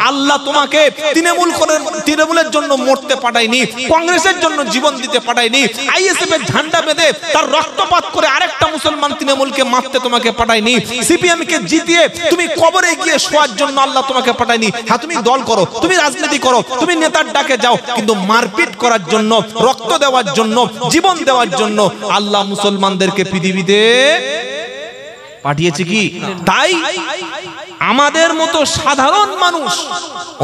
আল্লাহ তোমাকে তৃণমূলের জন্য মরতে পাঠায়নি, কংগ্রেসের জন্য জীবন দিতে পাঠায়নি, আইএসএফ এর ঝান্ডা বেঁধে তার রক্তপাত করে আরেকটা মুসলমান তৃণমূলকে মারতে তোমাকে পাঠায়নি, সিপিএম কে জিতিয়ে তুমি কবরে গিয়ে শোয়ার জন্য আল্লাহ তোমাকে পাঠায়নি। হ্যাঁ, তুমি দল করো, তুমি রাজনীতি করো, তুমি নেতার ডাকে যাও, কিন্তু মারপিট করার জন্য, রক্ত দেওয়ার জন্য, জীবন দেওয়ার জন্য আল্লাহ মুসলমানদেরকে পৃথিবীতে পাঠিয়েছে কি? তাই আমাদের মতো সাধারণ মানুষ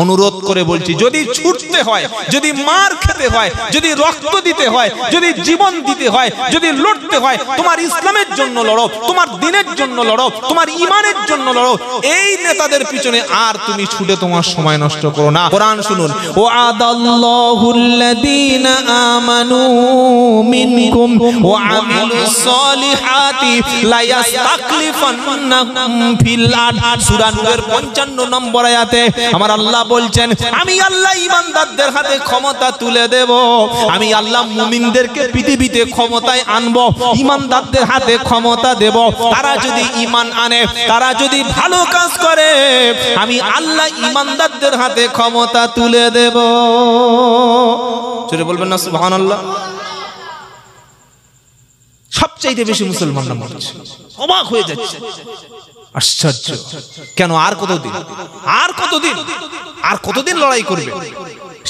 অনুরোধ করে বলছি, যদি ছুটতে হয়, যদি মার খেতে হয়, যদি রক্ত দিতে হয়, যদি জীবন দিতে হয়, যদি লড়তে হয়, তোমার ইসলামের জন্য লড়ো, তোমার দ্বীনের জন্য লড়ো, তোমার ঈমানের জন্য লড়ো। এই নেতাদের পিছনে আর তুমি ছুটে তোমার সময় নষ্ট করো না। কোরআন শুনুন, ওয়াদাল্লাহুল্লাযীনা আমানু মিনকুম ওয়া আমিলুস সলিহাতি লা ইয়াস্তাকলিফান্নাহুম ফিল আরদ। সূরা নূরের 55 নম্বর আয়াতে আমার আল্লাহ বলছেন, আমি আল্লাহ ঈমানদারদের হাতে ক্ষমতা তুলে দেব, আমি আল্লাহ মুমিনদেরকে পৃথিবীতে ক্ষমতায় আনবো, ঈমানদারদের হাতে ক্ষমতা দেব। তারা যদি ঈমান আনে, তারা যদি ভালো কাজ করে, আমি আল্লাহ ঈমানদারদের হাতে ক্ষমতা তুলে দেব। জোরে বলবেন না সুবহানাল্লাহ। সবচেয়ে বেশি মুসলমানরা মরছে, অবাক হয়ে যাচ্ছে, আশ্চর্য। কেন? আর কতদিন, আর কতদিন, আর কতদিন লড়াই করবে?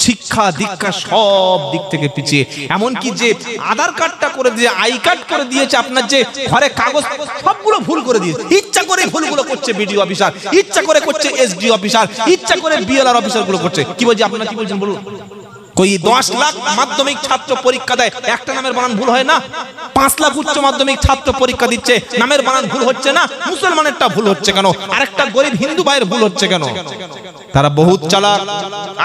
শিক্ষা দীক্ষা সব দিক থেকে পিছিয়ে, এমনকি যে আধার কার্ডটা করে দিয়ে আই কার্ড করে দিয়েছে, আপনার যে ঘরে কাগজ সবগুলো ভুল করে দিয়েছে। ইচ্ছা করে ভুলগুলো করছে বিডিও অফিসার, ইচ্ছা করে করছে এসডি অফিসার, ইচ্ছা করে বিএলআর অফিসার গুলো করছে। কি বলছি, আপনারা কি বলছেন বলুন? কই 10 লাখ মাধ্যমিক ছাত্র পরীক্ষা দেয়, একটা নামের বানান ভুল হয় না? 5 লাখ উচ্চ মাধ্যমিক ছাত্র পরীক্ষা দিচ্ছে, নামের বানান ভুল হচ্ছে না? মুসলমানেরটা ভুল হচ্ছে কেন? আরেকটা গরিব হিন্দু ভাইয়ের ভুল হচ্ছে কেন? তারা বহুত চালাক।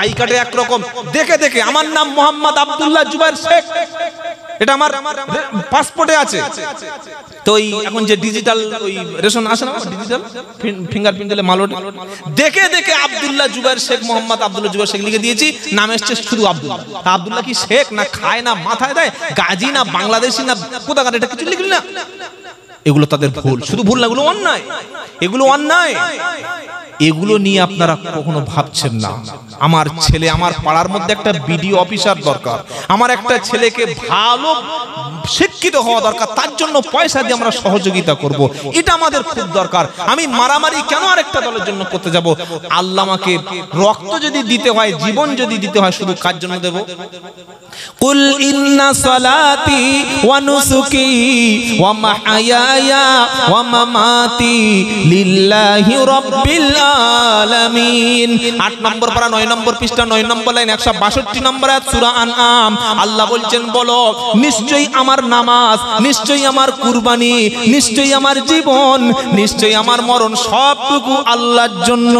আই কার্ডে একরকম দেখে দেখে, আমার নাম মোহাম্মদ আব্দুল্লাহ জুবাইর শেখ, এটা আমার পাসপোর্টে আছে। তো এখন যে ডিজিটাল ওই রেশন আসে না, ডিজিটাল ফিঙ্গারপ্রিন্ট দিলে মালোটা দেখে দেখে আব্দুল্লাহ জুবাইর শেখ, মোহাম্মদ আব্দুল্লাহ জুবাইর শেখ লিখে দিয়েছি, নাম এসছে শুধু আব্দুল্লাহ। আব্দুল্লাহ কি শেখ না খায় না মাথায় দেয়, গাজী না বাংলাদেশি না কোথাকার, এটা কিছু লিখলি না। এগুলো তাদের ভুল, শুধু ভুল না, এগুলো অন্যায়, এগুলো অন্যায়। এগুলো নিয়ে আপনারা কখনো ভাবছেন না। আমার ছেলে, আমার পাড়ার মধ্যে একটা বিডিও অফিসার দরকার, আমার একটা ছেলেকে ভালো শিক্ষিত হওয়া দরকার, তার জন্য পয়সা দিয়ে আমরা সহযোগিতা করব, এটা আমাদের খুব দরকার। আমি মারামারি কেন আরেকটা দলের জন্য করতে যাব? আল্লাহ আমাকে রক্ত যদি দিতে হয়, জীবন যদি দিতে হয়, শুধু কার জন্য দেব? কুল ইন্না সালাতি ওয়া নুসুকি ওয়া মাহইয়ায়া ওয়া মামাতি লিল্লাহি রাব্বিল আলামিন। 8 নম্বর পারা 9 নম্বর পৃষ্ঠা 9 নম্বর লাইন 162 নম্বর আয়াত সূরা আনআম। আল্লাহ বলছেন, বলো নিশ্চয়ই আমার নামাজ, নিশ্চয়ই আমার কুরবানি, নিশ্চয়ই আমার জীবন, নিশ্চয়ই আমার মরণ সবটুকু আল্লাহর জন্য।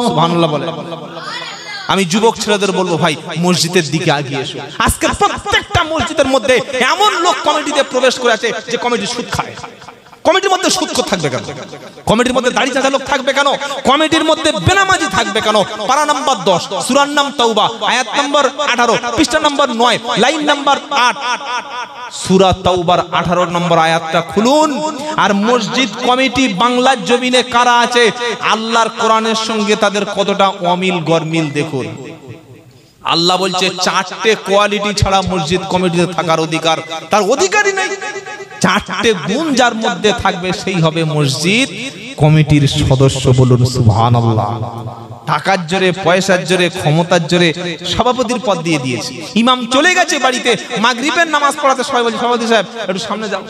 সুবহানাল্লাহ বলে। আমি যুবক ছেলেদের বলবো, ভাই মসজিদের দিকে এগিয়ে এসো। আজকে প্রত্যেকটা মসজিদের মধ্যে এমন লোক কমিটিতে প্রবেশ করে আছে যে কমিটি সুদ খায়। কমিটির মধ্যে সুদখোর থাকবে কেন? কমিটির মধ্যে দাড়ি চাঁদা লোক থাকবে কেন? কমিটির মধ্যে বেনামাজি থাকবে কেন? পারা নাম্বার 10, সূরার নাম তাওবা, আয়াত নাম্বার 18, পৃষ্ঠা নাম্বার 9, লাইন নাম্বার 8। সূরা তাওবার 18 নম্বর আয়াতটা খুলুন। আর মসজিদ কমিটি বাংলার জমিনে কারা আছে, আল্লাহর কোরআনের সঙ্গে তাদের কতটা অমিল গরমিল দেখুন। আল্লাহ বলছে 4টে কোয়ালিটি ছাড়া মসজিদ কমিটিতে থাকার অধিকার তার অধিকারই নেই। 4টে গুণ যার মধ্যে থাকবে সেই হবে মসজিদ কমিটির সদস্য। বলুন সুবহানাল্লাহ। টাকার জোরে, পয়সার জোরে, ক্ষমতার জোরে সভাপতির পদ দিয়ে দিয়েছে। ইমাম চলে গেছে বাড়িতে, মাগরিবের নামাজ পড়াতে সবাই বলছে, সভাপতি সাহেব একটু সামনে যাও।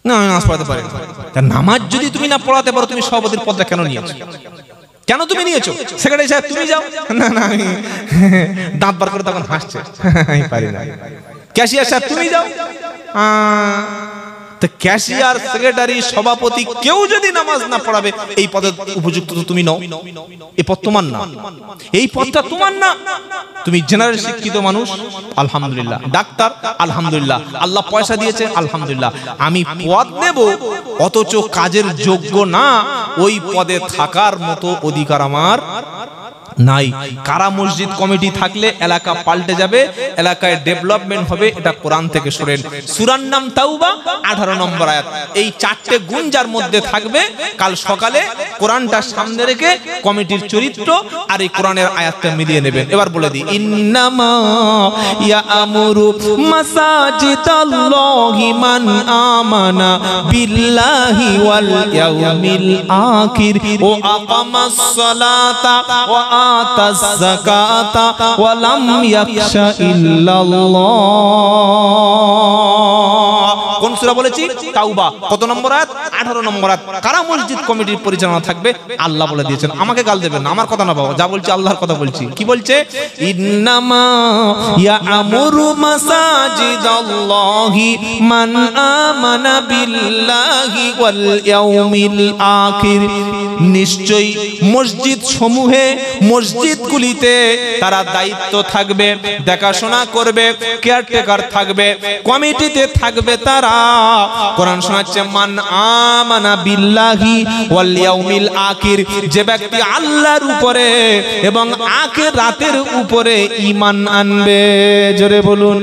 না, আমি নামাজ পড়াতে পারি না। নামাজ যদি তুমি না পড়াতে পারো, তুমি সভাপতির পদটা কেন নিয়েছো? কেন তুমি নিয়েছো? সেক্রেটারি সাহেব তুমি যাও। না না, আমি দাঁত বার করে তখন হাসছে, আমি পারি না। ক্যাশিয়ার সাহেব তুমি যাও। তো ক্যাশিয়ার, সেক্রেটারি, সভাপতি কেউ যদি নামাজ না পড়াবে, এই পদে উপযুক্ত তো তুমি নও। এই পদ তোমার না, এই পদটা তোমার না। তুমি জেনারেল শিক্ষিত মানুষ, আলহামদুলিল্লাহ। ডাক্তার, আলহামদুলিল্লাহ। আল্লাহ পয়সা দিয়েছে, আলহামদুলিল্লাহ। আমি পদ নেব অথচ কাজের যোগ্য না, ওই পদে থাকার মতো অধিকার আমার নাই। কারা মসজিদ কমিটি থাকলে এলাকা পাল্টে যাবে, এলাকায় ডেভেলপমেন্ট হবে, এটা কোরআন থেকে শুনেন। সূরার নাম তাওবা, 18 নম্বর আয়াত। এই চারটে গুণ যার মধ্যে থাকবে, কাল সকালে কোরআনটা সামনে রেখে কমিটির চরিত্র আর এই কোরআনের আয়াতটা মিলিয়ে নেবেন। এবার বলে দিই, ইন্নামা ইয়ামুরু মাসাজিদাল্লাহি মান আমানা বিল্লাহি ওয়াল ইয়াউমিল আখির ওয়া আকামাস সালাতা ওয়া আতাস যাকাতা ওয়া লাম ইয়াখশা ইল্লাল্লাহ। কোন সূরা বলেছি? তাওবা। কত নম্বর আয়াত? 18 নম্বর আয়াত। কারা মসজিদ কমিটির পরিচালনা থাকবে? আল্লাহ বলে দিয়েছেন। আমাকে গাল দেবেন না, আমার কথা না বাবা, যা বলছি আল্লাহর কথা বলছি। কি বলছে? ইন্নামা ইয়ামুরু মাসাজিদাল্লাহি মান আমানা বিল্লাহি ওয়াল ইয়াউমিল আখির। নিশ্চয়ই মসজিদ সমূহে, মসজিদগুলিতে তারা দায়িত্ব থাকবে, দেখাশোনা করবে, কেয়ারটেকার থাকবে, কমিটিতে থাকবে তারা। কোরআন শোনাচ্ছে মান আমানা বিল্লাহি ওয়াল ইয়াউমিল আখির। যে ব্যক্তি আল্লাহর উপরে এবং আখির রাতের উপরে ঈমান আনবে। জোরে বলুন।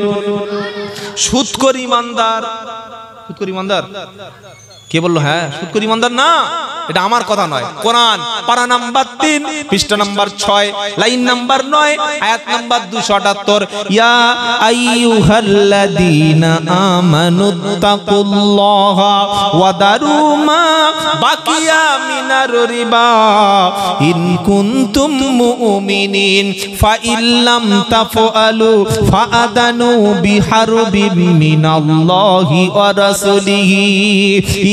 সুদখোর ঈমানদার। সুদখোর ঈমানদার কে বললো? হ্যাঁ, সুদখোর ঈমানদার না, এটা আমার কথা নয়। কোরআন পারা নাম্বার 3 পৃষ্ঠা নাম্বার 6 লাইন নাম্বার 9 আয়াত নাম্বার 278। ইয়া আইয়ুহাল্লাযীনা আমানুত্তাকুল্লাহা ওয়া দারু মা বাকিয়া মিনার রিবা ইন কুনতুম মুমিনিন ফাইল্লাম তাফআলু ফাআদানু বিহারবিম মিনাল্লাহি ওয়া রাসূলিহি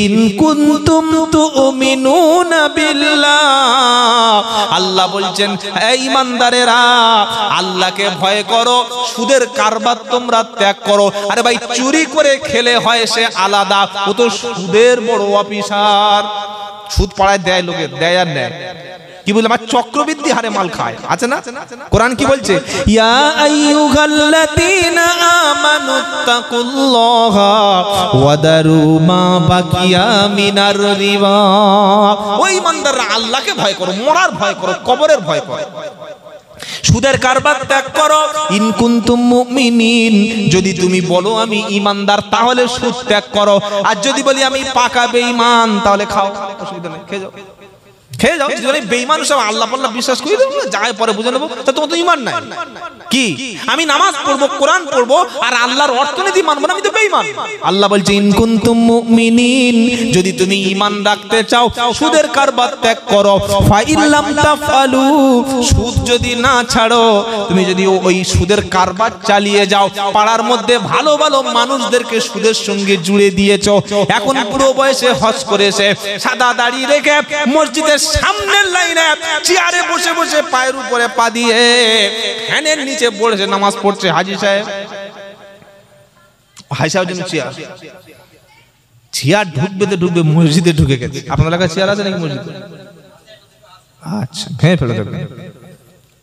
ইন কুনতুম তুমিনুনা বিল্লাহ। আল্লাহ বলছেন, হে ঈমানদারেরা, আল্লাহকে ভয় করো, সুদের কারবার তোমরা ত্যাগ করো। আরে ভাই, চুরি করে খেলে হয় সে আলাদা, ও তো সুদের বড় অফিসার। সুদ পাড়ায় দেয়, লোকের দেয় আর নেয়। কি বলে? আমার চক্রবৃদ্ধি হারে মাল খায়, আছে না? কোরআন কি বলছে? ইয়া আইয়ুহাল্লাযীনা আমানুত্তাকুল্লাহা ওয়া দারু মা বাকিয়া মিনার রিবা। ওই ইমানদাররা আল্লাহকে ভয় করো, মরার ভয় করো, কবরের ভয় করো, সুদের কারবার ত্যাগ করো। ইন কুনতুম মুমিনিন, যদি তুমি বলো আমি ঈমানদার তাহলে সুদ ত্যাগ করো, আর যদি বলি আমি পাকা বেঈমান তাহলে খাও, অসুবিধা নেই, খেয়ে যাও, খেয়ে যাও। যদি বেঈমান সব আল্লাহ পাল্লাহ বিশ্বাস করি দেবো, যায় পরে বুঝে নেবো, তা তোমার তো ঈমান নাই। কি আমি নামাজ পড়বো, কোরআন পড়বো, আর আল্লাহর অর্থনীতি মানবো না, আমি তো বেঈমান। আল্লাহ বলছে ইন কুনতুম মুমিনিন, যদি তুমি ঈমান রাখতে চাও সুদের কারবার ত্যাগ করো। ফাইল্লাম তাফআলু, সুদ যদি না ছাড়ো, তুমি যদি ওই সুদের কারবার চালিয়ে যাও, পাড়ার মধ্যে ভালো ভালো মানুষদেরকে সুদের সঙ্গে জুড়ে দিয়েছো। এখন পুরো বয়সে হজ করেছে, সাদা দাড়ি রেখে মসজিদের সামনের লাইনে চেয়ারে বসে বসে পায়ের উপরে পা দিয়ে ফ্যানের নিচে বসে নামাজ পড়ছে। হাজি সাহেব, হাজি সাহেব যেন চেয়ার চেয়ার ঢুকবে তো ঢুকবে, মসজিদে ঢুকে গেছে। আপনার এলাকায় চেয়ার আছে নাকি মসজিদে? আচ্ছা, ভেঙে ফেলে দেবে,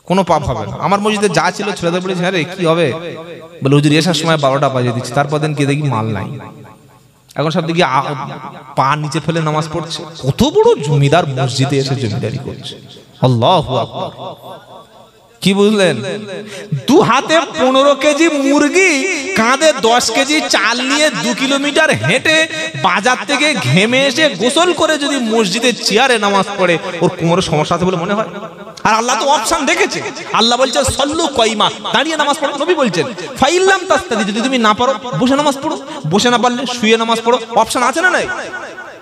কোনো পাপ হবে না। আমার মসজিদে যা ছিল ছেলেদের বলেছে, হ্যাঁ রে কি হবে? বলে হুজুর এসার সময় 12টা বাজিয়ে দিচ্ছি, তারপর দিন গিয়ে দেখি মাল নাই। এখন সব দিকে পা নিচে ফেলে নামাজ পড়ছে। কত বড় জমিদার মসজিদে এসে জমিদারি করছে। আল্লাহু আকবার। কি বুঝলেন? দু হাতে 15 কেজি মুরগি, কাঁধে 10 কেজি চাল নিয়ে 2 কিলোমিটার হেঁটে বাজার থেকে ঘেমে এসে গোসল করে যদি মসজিদের চেয়ারে নামাজ পড়ে, ওর কোমরের সমস্যা আছে বলে মনে হয়? আর আল্লাহ তো অপশন দেখেছে। আল্লাহ বলছে সল্লু কাইমা, দাঁড়িয়ে নামাজ পড়ো। নবী বলছেন ফাইল্লাম তাস্তাদি, যদি তুমি না পারো বসে নামাজ পড়ো, বসে না পারলে শুয়ে নামাজ পড়ো। অপশন আছে না নাই?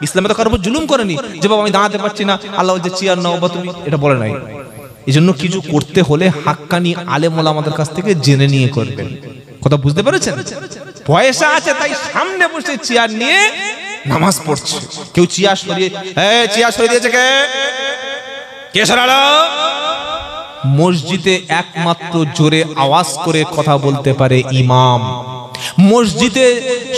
ইসলামে তো কারোর উপর জুলুম করেনি যে বাবা আমি দাঁড়াতে পারছি না, আল্লাহ বলছে চেয়ার নাও বা তুমি, এটা বলে নাই। এই জন্য কিছু করতে হলে হাক্কানি আলেম ওলামাদের কাছ থেকে জেনে নিয়ে করবেন। কথা বুঝতে পেরেছেন? পয়সা আছে তাই সামনে বসে চেয়ার নিয়ে নামাজ পড়ছে। কেউ চেয়ার সরিয়ে, চেয়ার সরিয়ে দিয়েছে কে? কে সরালো? মসজিদে একমাত্র জোরে আওয়াজ করে কথা বলতে পারে ইমাম। মসজিদে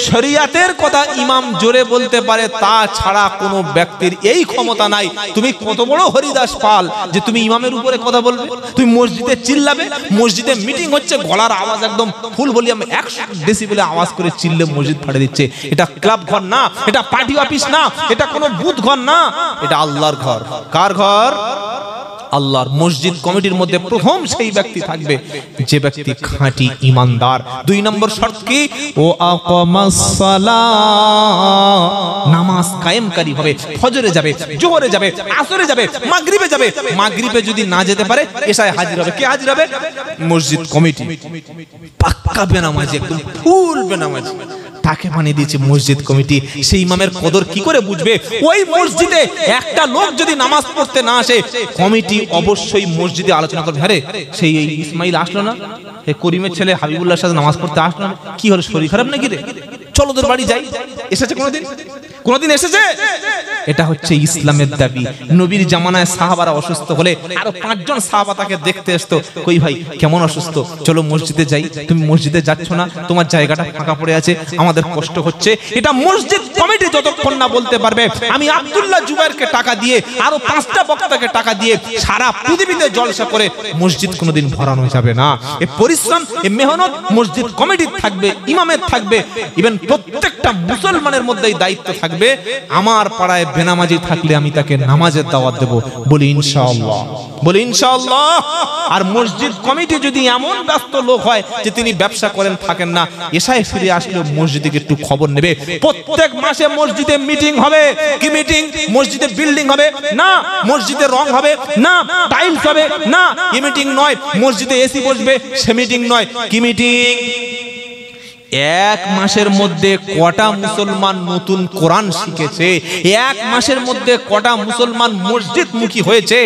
শরিয়াতের কথা ইমাম জোরে বলতে পারে, তা ছাড়া কোনো ব্যক্তির এই ক্ষমতা নাই। তুমি কত বড় হরিদাস পাল যে তুমি ইমামের উপরে কথা বলবে? তুমি মসজিদে চিল্লাবে, মসজিদে মিটিং হচ্ছে, গলার আওয়াজ একদম ফুল ভলিউম 100 ডেসিবেলে আওয়াজ করে চিল্লে মসজিদ ফাটে দিচ্ছে। এটা ক্লাব ঘর না, এটা পার্টি অফিস না, এটা কোনো বুথ ঘর না, এটা আল্লাহর ঘর। কার ঘর? আল্লাহর মসজিদ কমিটির মধ্যে প্রথম সেই ব্যক্তি থাকবে যে ব্যক্তি খাঁটি ঈমানদার। 2 নম্বর শর্ত কি? ও আকামাস সালাহ, নামাজ কায়েমকারী হবে। ফজরে যাবে, জোহরে যাবে, আসরে যাবে, মাগরিবে যাবে। মাগরিবে যদি না যেতে পারে এশায় হাজির হবে। কে হাজির হবে? মসজিদ কমিটি। পাক্কা বেনামাজি, একদম ফুল বেনামাজি, তাকে বানিয়ে দিয়েছে মসজিদ কমিটি। সেই ইমামের কদর কি করে বুঝবে? ওই মসজিদে একটা লোক যদি নামাজ পড়তে না আসে, কমিটি অবশ্যই মসজিদে আলোচনা করবে, আরে সেই ইসমাইল আসলো না, এই করিমের ছেলে হাবিবুল্লাহর সাথে নামাজ পড়তে আসলো না, কি হলো, শরীর খারাপ নাকি রে, চলো তোর বাড়ি যাই। এসেছে কোনোদিন এসেছে? এটা হচ্ছে ইসলামের দাবি। নবীর জামানায় সাহাবারা অসুস্থ হলে আরো 5 জন সাহাবা তাকে দেখতে আসতো, কই ভাই কেমন অসুস্থ, চলো মসজিদে যাই। তুমি মসজিদে যাচ্ছ না, তোমার জায়গাটা ফাঁকা পড়ে আছে, আমাদের কষ্ট হচ্ছে। এটা মসজিদ কমিটি যতক্ষণ না বলতে পারবে আমি আব্দুল্লাহ জুবাইরকে টাকা দিয়ে, আরো 5টা বক্তাকে টাকা দিয়ে সারা পৃথিবীতে জলসা করে মসজিদ কোনোদিন ভরানো যাবে না। এই পরিশ্রম, এই মেহনত মসজিদ কমিটির থাকবে, ইমামের থাকবে, ইভেন প্রত্যেকটা মুসলমানের মধ্যে দায়িত্ব থাকবে। আমার পাড়ায় বেনামাজি থাকলে আমি তাকে নামাজের দাওয়াত দেব, বলি ইনশাআল্লাহ, বলি ইনশাআল্লাহ। আর মসজিদ কমিটি যদি এমন ব্যস্ত লোক হয় যে তিনি ব্যবসা করেন, থাকেন না, এশায় ফিরে আসলে মসজিদে একটু খবর নেবে। প্রত্যেক মাসে মসজিদে মিটিং হবে। কি মিটিং? মসজিদে বিল্ডিং হবে না, মসজিদে রং হবে না, টাইলস হবে না, এই মিটিং নয়। মসজিদে এসি বসবে, সে মিটিং নয়। কি মিটিং? 1 মাসের মধ্যে কটা মুসলমান নতুন কোরআন শিখেছে, 1 মাসের মধ্যে কটা মুসলমান মসজিদ মুখী হয়েছে,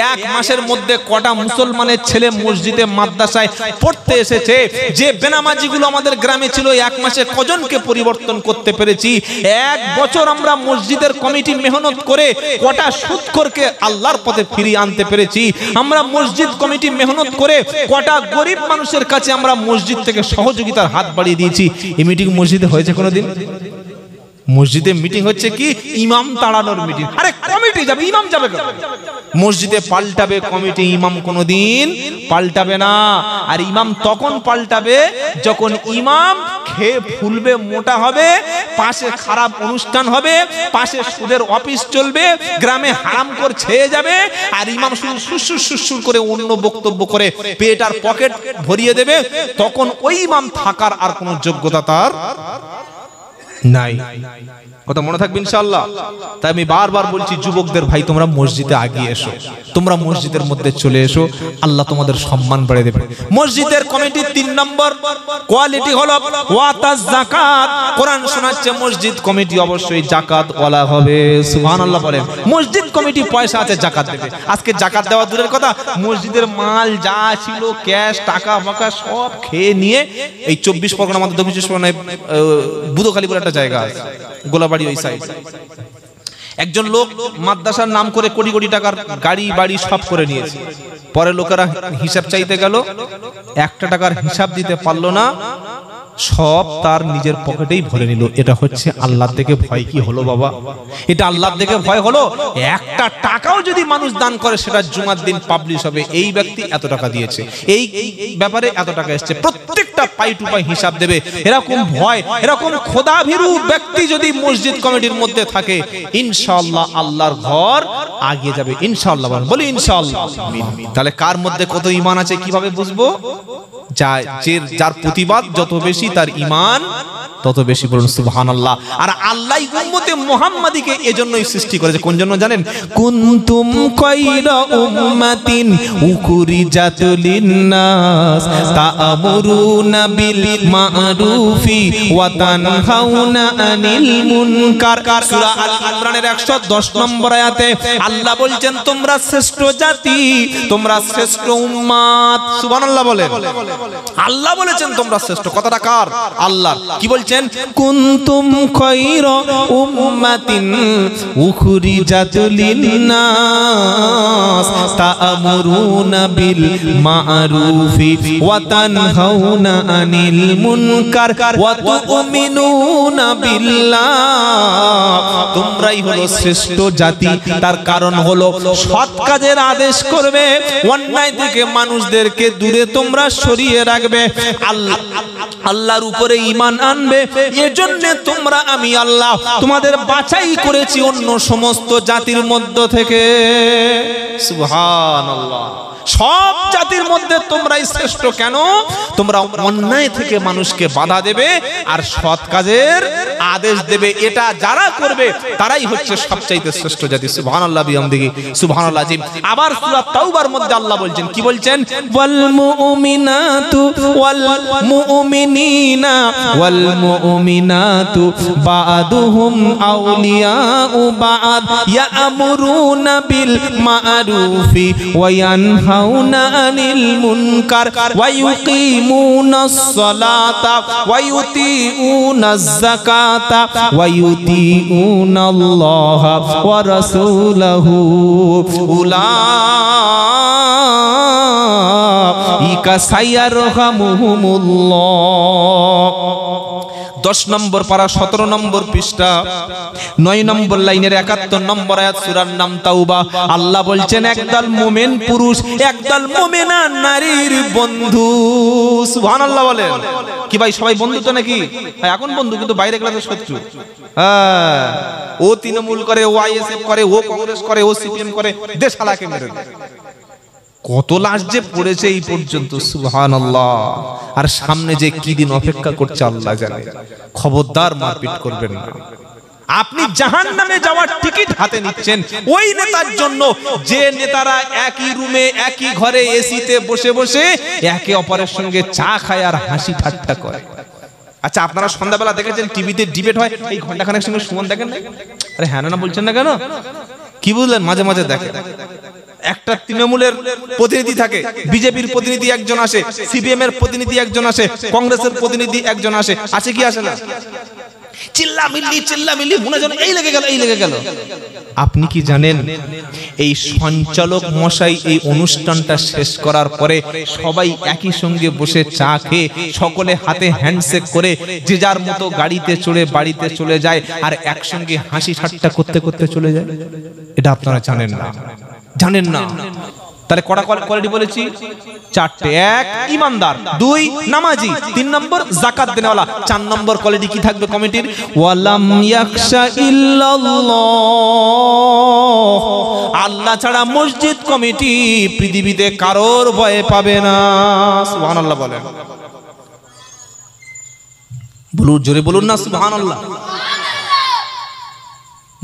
1 মাসের মধ্যে কটা মুসলমানের ছেলে মসজিদে মাদ্রাসায় পড়তে এসেছে। যে বেনামাজিগুলো আমাদের গ্রামে ছিল 1 মাসে কজনকে পরিবর্তন করতে পেরেছি। 1 বছর আমরা মসজিদের কমিটি মেহনত করে কটা সুদখোরকে আল্লাহর পথে ফিরিয়ে আনতে পেরেছি। আমরা মসজিদ কমিটি মেহনত করে কটা গরিব মানুষের কাছে আমরা মসজিদ থেকে সহযোগিতার হাত বাড়িয়ে দিয়েছি। এই মিটিং মসজিদে হয়েছে কোনোদিন? মসজিদে মিটিং হচ্ছে কি? ইমাম তাড়ানোর মিটিং। আরে কমিটি যাবে, ইমাম যাবে কেন? মসজিদে পাল্টাবে কমিটি, ইমাম কোনোদিন পাল্টাবে না। আর ইমাম তখন পাল্টাবে যখন ইমাম খেয়ে ফুলবে, মোটা হবে, পাশে খারাপ অনুষ্ঠান হবে, পাশে সুদের অফিস চলবে, গ্রামে হারামখোর ছেয়ে যাবে, আর ইমাম শুধু সুসুর সুসুর করে অন্য বক্তব্য করে পেট আর পকেট ভরিয়ে দেবে। তখন ওই ইমাম থাকার আর কোনো যোগ্যতা তার নাই। কথা মনে থাকবে ইনশাআল্লাহ। তাই আমি বারবার বলছি যুবকদের, ভাই তোমরা মসজিদে আগিয়ে এসো, তোমরা মসজিদের মধ্যে চলে এসো, আল্লাহ তোমাদের সম্মান বাড়িয়ে দেবে। মসজিদের কমিটির 3 নম্বর কোয়ালিটি হলো ওয়াতাজ যাকাত। কোরআন শোনাচ্ছে মসজিদ কমিটি অবশ্যই যাকাত ওয়ালা হবে। সুবহানাল্লাহ বলেন। মসজিদ কমিটি পয়সা আছে, যাকাত দেবে। আজকে যাকাত দেওয়া দূরের কথা, মসজিদের মাল যা ছিল, ক্যাশ, টাকা ফাকা সব খেয়ে নিয়ে এই 24 পরগনা, আমাদের দক্ষিণ 24 পরগনায় বুধখালী বলে একটা জায়গা আছে, গোলাবাড়ি ওই সাইড, একজন লোক মাদ্রাসার নাম করে কোটি কোটি টাকার গাড়ি বাড়ি সব করে নিয়েছে। পরে লোকেরা হিসাব চাইতে গেল, 1 টাকার হিসাব দিতে পারলো না, সব তার নিজের পকেটেই ভরে নিল। এটা হচ্ছে আল্লাহ থেকে ভয় কি হলো বাবা? এটা আল্লাহ থেকে ভয় হলো? 1টা টাকাও যদি মানুষ দান করে সেটা জুমার দিন পাবলিশ হবে, এই ব্যক্তি এত টাকা দিয়েছে, এই ব্যাপারে এত টাকা এসেছে, প্রত্যেকটা পাই টু পাই হিসাব দেবে। এরকম ভয়, এরকম খোদাভীরু ব্যক্তি যদি মসজিদ কমিটির মধ্যে থাকে, ইনশাআল্লাহ আল্লাহর ঘর আগিয়ে যাবে ইনশাআল্লাহ। বলি ইনশাআল্লাহ। তাহলে কার মধ্যে কত ঈমান আছে কিভাবে বুঝবো? যার প্রতিবাদ যত বেশি তার ঈমান তত বেশি। বলুন সুবহানাল্লাহ। আর আল্লাহ উম্মতে মুহাম্মাদীকে এজন্যই সৃষ্টি করেছে। কোন জন্য জানেন? কুনতুম খায়রা উম্মাতিন উখরিজাত লিন-নাস তা'মুরুনা বিল মা'রুফি ওয়া তানহাউনা আনিল মুনকার। সূরা আল ইমরানের 110 নম্বর আয়াতে আল্লাহ বলছেন তোমরা শ্রেষ্ঠ জাতি, তোমরা শ্রেষ্ঠ উম্মাত। সুবহানাল্লাহ বলেন। আল্লাহ বলেছেন তোমরা শ্রেষ্ঠ। কথাটা কার? আল্লাহ। কি বলছেন? কুনতুম খায়রা উম্মাতিন উখরিজাত লিন-নাস তা'মুরুনা বিল মা'রুফি ওয়া তানহাউনা আনিল মুনকার ওয়া তু'মিনুনা বিল্লাহ। তোমরাই হলো শ্রেষ্ঠ জাতি। তার কারণ হলো সৎ কাজের আদেশ করবে, অন্যায় থেকে মানুষদেরকে দূরে তোমরা সরিয়ে রাখবে। আল্লাহর উপরে ঈমান আনবে। এজন্য তোমরা আমি আল্লাহ তোমাদের বাছাই করেছি অন্য সমস্ত জাতির মধ্য থেকে। সুবহানাল্লাহ। সব জাতির মধ্যে তোমরাই শ্রেষ্ঠ। কেন? তোমরা অন্যায় থেকে মানুষকে বাধা দেবে আর সৎ কাজের আদেশ দেবে। এটা যারা করবে তারাই হচ্ছে সবচাইতে শ্রেষ্ঠ জাতি। সুবহানাল্লাহ বিহামদিহি সুবহানাল্লাহ আযীম। আবার সূরা তাওবার মধ্যে আল্লাহ বলছেন, কি বলছেন? ওয়াল মুমিনাতু ওয়াল মুমিনিনা ওয়াল মুমিনাতু বা'দুহুম আউলিয়াউ বা'দ ইয়া'মুরুনা বিল মা'রুফি ওয়া ইয়ানহাউনা আনিল মুনকার ওয়া ইউকিমুনাস সালাতা ওয়া ইউতিউনাজ যাকাতা ওয়া ইউতিউনাল্লাহা ওয়া রাসূলাহু উলাইকা সাইয়্যারহামুহুমুল্লাহ। 10 নম্বর পারা 17 নম্বর পৃষ্ঠা 9 নম্বর লাইনের 71 নম্বর আয়াত, সূরার নাম তাওবা। আল্লাহ বলছেন একদল মুমিন পুরুষ একদল মুমিনা নারীর বন্ধু। সুবহানাল্লাহ বলেন। কি ভাই সবাই বন্ধু তো নাকি? এখন বন্ধু, কিন্তু বাইরে গেলে তো শত্রু। হ্যাঁ, ও তৃণমূল করে, ও আইএসএফ করে, ও কংগ্রেস করে, ও সিপিএম করে, দেশালাকে মেরে দেয়। কত লাশ যে পড়েছে এই পর্যন্ত। সুবহানাল্লাহ। আর সামনে যে কি দিন অপেক্ষা করছে আল্লাহ জানে। খবরদার মারপিট করবেন না। আপনি জাহান্নামে যাওয়ার টিকিট হাতে নিচ্ছেন ওই নেতার জন্য যে নেতারা একই রুমে একই ঘরে এসিতে বসে বসে একে অপরের সঙ্গে চা খায় আর হাসি ঠাট্টা করে। আচ্ছা, আপনারা সন্ধ্যাবেলা দেখেছেন টিভিতে ডিবেট হয়, এই ঘন্টাখানেক সঙ্গে সুমন দেখেন না? আরে হ্যাঁ না বলছেন না কেন? কি বুঝলেন? মাঝে মাঝে দেখে। একটা তৃণমূলের প্রতিনিধি থাকে, বিজেপির প্রতিনিধি একজন আসে, সিপিএম এর প্রতিনিধি একজন আসে, কংগ্রেসের প্রতিনিধি একজন আসে। আছে কি আসে না? চিল্লামিল্লি মনে যেন এই লেগে গেল। আপনি কি জানেন এই সঞ্চালক মশাই এই অনুষ্ঠানটা শেষ করার পরে সবাই একই সঙ্গে বসে চা খেয়ে সকলে হাতে হ্যান্ডশেক করে যে যার মতো গাড়িতে চড়ে বাড়িতে চলে যায় আর একসঙ্গে হাসি ঠাট্টা করতে করতে চলে যায়? এটা আপনারা জানেন না, জানেন না। তাহলে কটা কোয়ালিটি বলেছি? 4টে। 1 ঈমানদার, 2 নামাজি, 3 নম্বর যাকাত দেনেওয়ালা, 4 নম্বর কোয়ালিটি কি থাকবে কমিটির? ওয়ালাম ইয়াখশা ইল্লাল্লাহ। আল্লাহ ছাড়া মসজিদ কমিটি পৃথিবীতে কারোর ভয় পাবে না। সুবহানাল্লাহ বলেন। বলুন, জোরে বলুন না সুবহানাল্লাহ।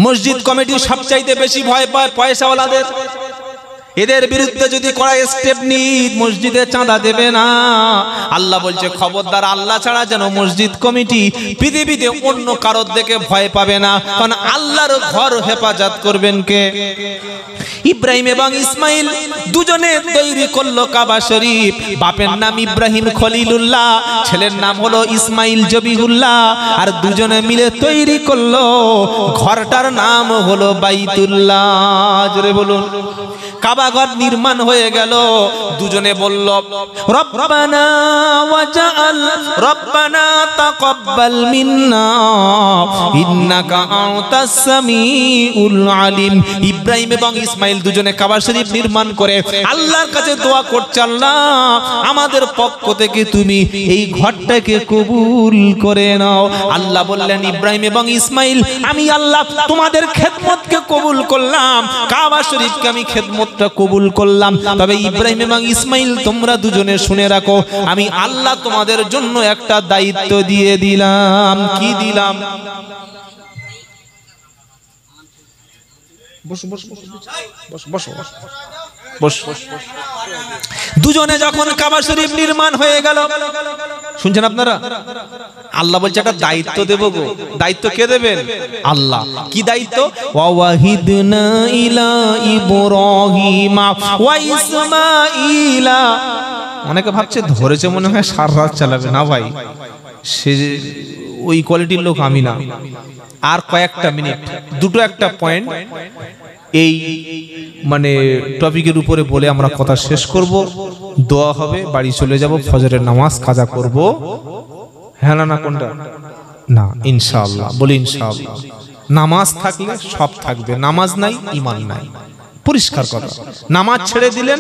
মসজিদ কমিটি সবচাইতে বেশি ভয় পায় পয়সাওয়ালাদের। এদের বিরুদ্ধে যদি কড়া স্টেপ নি মসজিদে চাঁদা দেবে না। আল্লাহ বলছে খবরদার, আল্লাহ ছাড়া যেন মসজিদ কমিটি পৃথিবীতে অন্য কারোর দিকে ভয় পাবে না। কারণ আল্লাহর ঘর হেফাজত করবেন কে? ইব্রাহিম এবং ইসমাইল দুজনে তৈরি করলো কাবা শরীফ। বাপের নাম ইব্রাহিম খলিলুল্লাহ, ছেলের নাম হলো ইসমাইল জবিহুল্লাহ, আর দুজনে মিলে তৈরি করলো ঘরটার নাম হলো বাইতুল্লাহ। জোরে বলুন। কাবা ঘর নির্মাণ হয়ে গেল। দুজনে বলল রব্বানা ওয়াজআল রব্বানা তাকাব্বাল মিন্না ইন্নাকা আনতাস সামিউল আলিম। ইব্রাহিম এবং ইসমাইল দুজনে কাবা শরীফ নির্মাণ করে আল্লাহর কাছে দোয়া করছে, আল্লাহ আমাদের পক্ষ থেকে তুমি এই ঘরটাকে কবুল করে নাও। আল্লাহ বললেন ইব্রাহিম এবং ইসমাইল, আমি আল্লাহ তোমাদের খেদমতকে কবুল করলাম, কাবা শরীফকে আমি খেদমতটা কবুল করলাম। তবে ইব্রাহিম এবং ইসমাইল তোমরা দুজনে শুনে রাখো, আমি আল্লাহ তোমাদের জন্য একটা দায়িত্ব দিয়ে দিলাম। কি দিলাম? দুজনে যখন কাবা শরীফ নির্মাণ হয়ে গেল, শুনছেন আপনারা? আল্লাহ বলছে একটা দায়িত্ব দেব গো। দায়িত্ব কে দেবেন? আল্লাহ। কি দায়িত্ব? ওয়াহিদনা ইলা ইব্রাহিমা ওয়া ইসমাঈলা। অনেকে ভাবছে ধরেছে মনে হয় সারা রাত চালাবে না ভাই, সে ওই কোয়ালিটির লোক আমি না। আর কয়েকটা মিনিট, দুটো একটা পয়েন্ট এই মানে টপিকের উপরে বলে আমরা কথা শেষ করব। দোয়া হবে, বাড়ি চলে যাব, ফজরের নামাজ কাজা করব। হ্যাঁ না কোনটা? না ইনশাআল্লাহ। বলি ইনশাআল্লাহ। নামাজ থাকলে সব থাকবে, নামাজ নাই ঈমান নাই। পরিষ্কার কথা। নামাজ ছেড়ে দিলেন,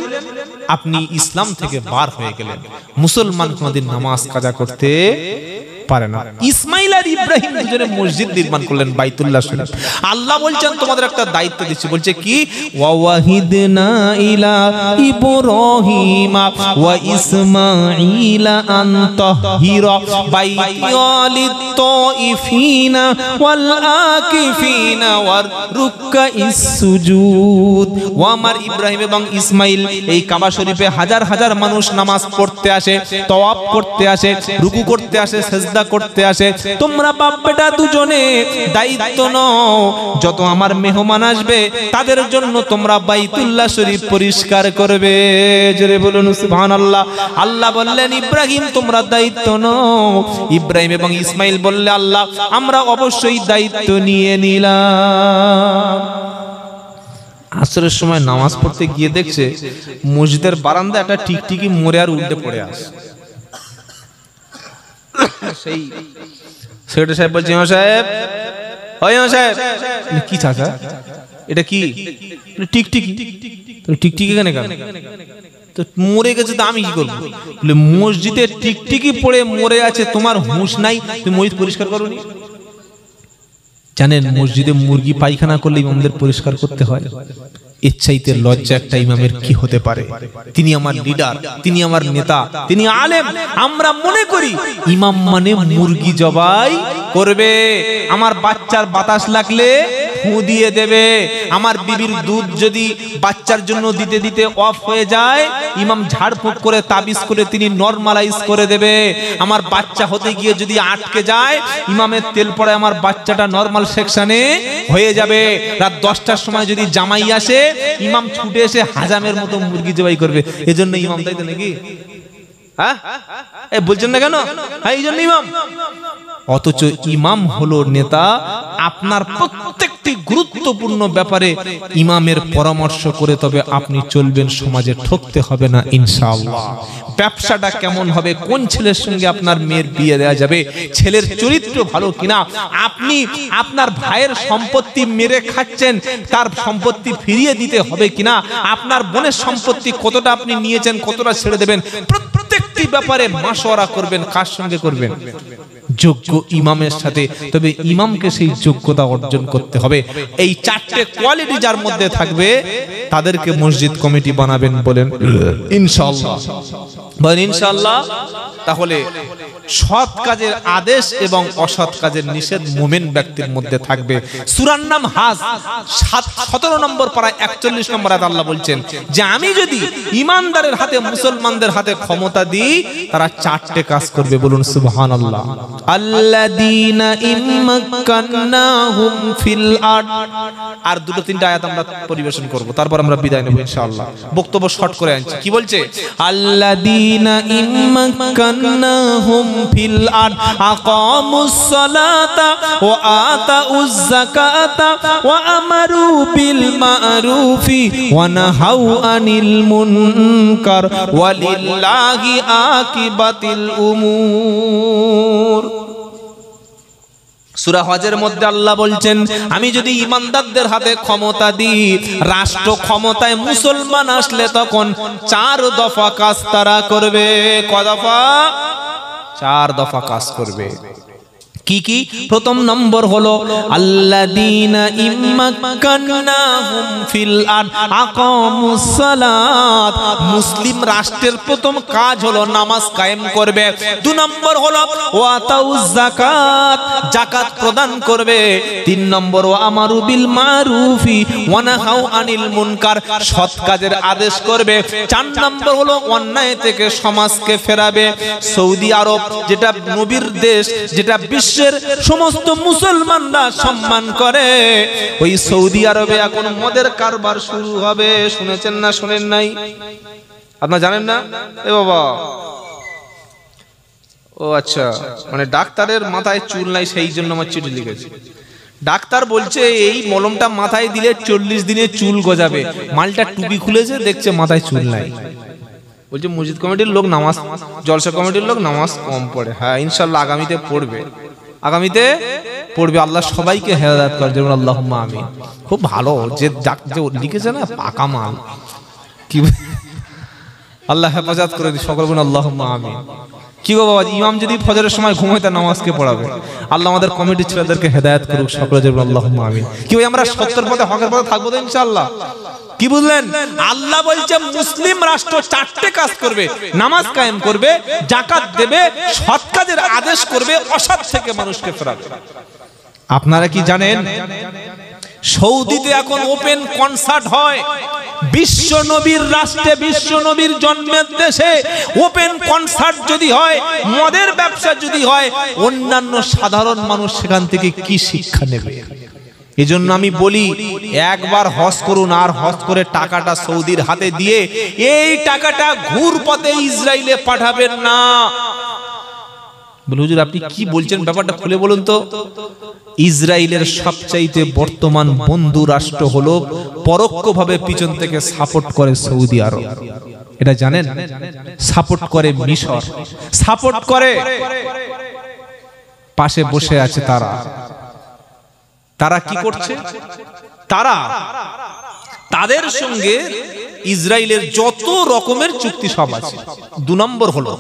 আপনি ইসলাম থেকে বার হয়ে গেলেন। মুসলমান কোনদিন নামাজ কাজা করতে পারে না। ইসমাইল আর ইব্রাহিম দুজনে মসজিদ নির্মাণ করলেন, বাইতুল্লাহ শরীফ। আল্লাহ বলছেন তোমাদের একটা দায়িত্ব দিচ্ছি, বলছে কি ওয়াহিদনা ইলা ইব্রাহিম ওয়া ইসমাঈল আন তাহিরা বাইয়ালিত তাইফিনা ওয়াল আকিফিনা ওয়ার রুকআইস সুজুদ। ও আমার ইব্রাহিম এবং ইসমাইল, এই কাবা শরীফে হাজার হাজার মানুষ নামাজ পড়তে আসে, তওয়াফ করতে আসে, রুকু করতে আসে, সিজদা করতে আসে। তোমরা বাপ বেটা দুজনে দায়িত্ব নাও, যত আমার মেহমান আসবে তাদের জন্য তোমরা বাইতুল্লাহ শরীফ পরিষ্কার করবে। জোরে বলুন সুবহানাল্লাহ। আল্লাহ বললেন ইব্রাহিম তোমরা দায়িত্ব নাও। ইব্রাহিম এবং ইসমাইল বললে আল্লাহ আমরা অবশ্যই দায়িত্ব নিয়ে নিলাম। আসরের সময় নামাজ পড়তে গিয়ে দেখছে মসজিদের বারান্দায় একটা টিকটিকি মরে আর উল্টে পড়ে আসে। সেই সেক্রেটারি সাহেব বলছে ইমাম সাহেব, ও ইমাম সাহেব, কি চাচা এটা কি? টিকটিকি। টিকটিকি কেন? তো মরে গেছে তো আমি কি করবো? বলে মসজিদে টিকটিকি পড়ে মরে আছে, তোমার হুঁশ নাই, তুমি মসজিদ পরিষ্কার করোনি? জানেন মসজিদে মুরগি পায়খানা করলে ইমামদের পরিষ্কার করতে হয়। এর চাইতে লজ্জা একটা ইমামের কি হতে পারে? তিনি আমার লিডার, তিনি আমার নেতা, তিনি আলেম। আমরা মনে করি ইমাম মানে মুরগি জবাই করবে, আমার বাচ্চার বাতাস লাগলে ফু দিয়ে দেবে, আমার বিবির দুধ যদি বাচ্চার জন্য দিতে দিতে অফ হয়ে যায় ইমাম ঝাড়ফুঁক করে তাবিজ করে তিনি নরমালাইজ করে দেবে, আমার বাচ্চা হতে গিয়ে যদি আটকে যায় ইমামের তেল পড়ে আমার বাচ্চাটা নরমাল সেকশনে হয়ে যাবে। রাত 10টার সময় যদি জামাই আসে ইমাম ছুটে এসে হাজামের মতো মুরগি জবাই করবে। এজন্য ইমাম, তাই তো নাকি? হ্যাঁ বলছেন না কেন? হ্যাঁ এই জন্য ইমাম। অথচ ইমাম হলো নেতা। আপনার প্রত্যেকটি গুরুত্বপূর্ণ ব্যাপারে ইমামের পরামর্শ করে তবে আপনি চলবেন, সমাজে ঠকতে হবে না ইনশাআল্লাহ। ব্যবসাটা কেমন হবে, কোন ছেলের সঙ্গে আপনার মেয়ের বিয়ে দেওয়া যাবে, ছেলের চরিত্র ভালো কিনা, আপনি আপনার ভাইয়ের সম্পত্তি মেরে খাচ্ছেন, তার সম্পত্তি ফিরিয়ে দিতে হবে কিনা, আপনার বোনের সম্পত্তি কতটা আপনি নিয়েছেন, কতটা ছেড়ে দেবেন, প্রত্যেকটি ব্যাপারে মাশওয়ারা করবেন। কার সঙ্গে করবেন? যোগ্য ইমামের সাথে। তবে ইমামকে সেই যোগ্যতা অর্জন করতে হবে। এই 4টে কোয়ালিটি যার মধ্যে থাকবে তাদেরকে মসজিদ কমিটি বানাবেন বলেন ইনশাআল্লাহ। বলেন ইনশাআল্লাহ। তাহলে সৎ কাজের আদেশ এবং অসৎ কাজের নিষেধ মুমিন ব্যক্তির মধ্যে থাকবে। সূরার নাম হাজ 17 নম্বর পারায় 41 নম্বর আয়াতে আল্লাহ বলছেন যে আমি যদি ঈমানদারের হাতে, মুসলমানদের হাতে ক্ষমতা দিই তারা 4টে কাজ করবে। বলুন সুবহানাল্লাহ। আল্লাযীনা ইম্মাক্কান্নাহুম ফিল আরদ। আর 2-3টা আয়াত আমরা পরিবেশন করব, তারপর আমরা বিদায় নেব ইনশাআল্লাহ। বক্তব্য শর্ট করে আনছি। কি বলছে? আল্লাযীনা ইম্মাক্কান্নাহুম ফিল আরদ আকামুস সালাতা ওয়া আতাউজ যাকাতা ওয়া আমারু বিল মা'রুফি ওয়া নাহাউ আনিল মুনকার ওয়ালিল্লাহি আকিবাতুল উমুর। সূরা হজের মধ্যে আল্লাহ বলছেন আমি যদি ঈমানদারদের হাতে ক্ষমতা দিই, রাষ্ট্র ক্ষমতায় মুসলমান আসলে তখন 4 দফা কাজ তারা করবে। কয় দফা? 4 দফা কাজ করবে। কি কি? প্রথম নম্বর হলো আল্লাযীনা ইম্মাক্কান্নাহুম ফিল আরদ আকামুস সালাত। মুসলিম রাষ্ট্রের প্রথম কাজ হলো নামাজ কায়েম করবে। 2 নম্বর হলো ওয়া আতাউজ যাকাত, যাকাত প্রদান করবে। 3 নম্বর ওয়া আমারু বিল মা'রুফি ওয়া নাহাউ আনিল মুনকার, সৎ কাজের আদেশ করবে। 4 নম্বর হলো অন্যায় থেকে সমাজকে ফেরাবে। সৌদি আরব যেটা নবীর দেশ, যেটা বিশ্বের সমস্ত মুসলমানরা সম্মান করে, ওই সৌদি আরবে এখন মদের কারবার শুরু হবে। শুনেছেন না শুনেন নাই? আপনারা জানেন না? এ বাবা, ও আচ্ছা, মানে ডাক্তারের মাথায় চুল নাই সেই জন্য আমার চিঠি লিখেছে। ডাক্তার বলছে এই মলমটা মাথায় দিলে 40 দিনে চুল গজাবে। মালটা টুপি খুলেছে, দেখছে মাথায় চুল নাই। বলছে মসজিদ কমিটির লোক নামাজ, জলসা কমিটির লোক নামাজ কম পড়ে। হ্যাঁ ইনশাআল্লাহ আগামীতে পড়বে, আগামীতে পড়বে, আল্লাহ সবাইকে হেদায়েত করে যেমন আল্লাহুম্মা আমিন। খুব ভালো যে লিখেছে না, পাকা মাল। কি আল্লাহ হেফাজত করে দিই, সকল বলুন আল্লাহুম্মা আমিন। কি গো বাবা, ইমাম যদি ফজরের সময় ঘুমায় তার নামাজকে পড়াবে। আল্লাহ আমাদের কমিটির ছেলেদেরকে হেদায়েত করুক, সকলে বলুন আল্লাহুম্মা আমিন। কি ভাই আমরা সত্যের পথে হকের পথে থাকবো তো ইনশাআল্লাহ? কি বুঝলেন? আল্লাহ বলছে মুসলিম রাষ্ট্র চারটে কাজ করবে, নামাজ কায়েম করবে, যাকাত দেবে, সৎ কাজের আদেশ করবে, অসৎ থেকে মানুষকে ফেরাবে। আপনারা কি জানেন সৌদিতে এখন ওপেন কনসার্ট হয়? বিশ্ব নবীর রাষ্ট্রে, বিশ্ব নবীর জন্মের দেশে ওপেন কনসার্ট যদি হয়, মদের ব্যবসা যদি হয়, অন্যান্য সাধারণ মানুষ সেখান থেকে কি শিক্ষা নেবে? এজন্য আমি বলি একবার হজ করুন, আর হজ করে টাকাটা সৌদির হাতে দিয়ে এই টাকাটা ঘুর পথে ইসরায়েলে পাঠাবেন না। বলে হুজুর আপনি কি বলছেন, ব্যাপারটা খুলে বলুন তো। ইসরায়েলের সবচাইতে বর্তমান বন্ধু রাষ্ট্র হলো, পরোক্ষভাবে পিছন থেকে সাপোর্ট করে সৌদি আরব। এটা জানেন? সাপোর্ট করে মিশর, সাপোর্ট করে, পাশে বসে আছে তারা। তারা কি করছে? তারা তাদের সঙ্গে ইসরায়েলের যত রকমের চুক্তি সব আছে। 2 নম্বর হলো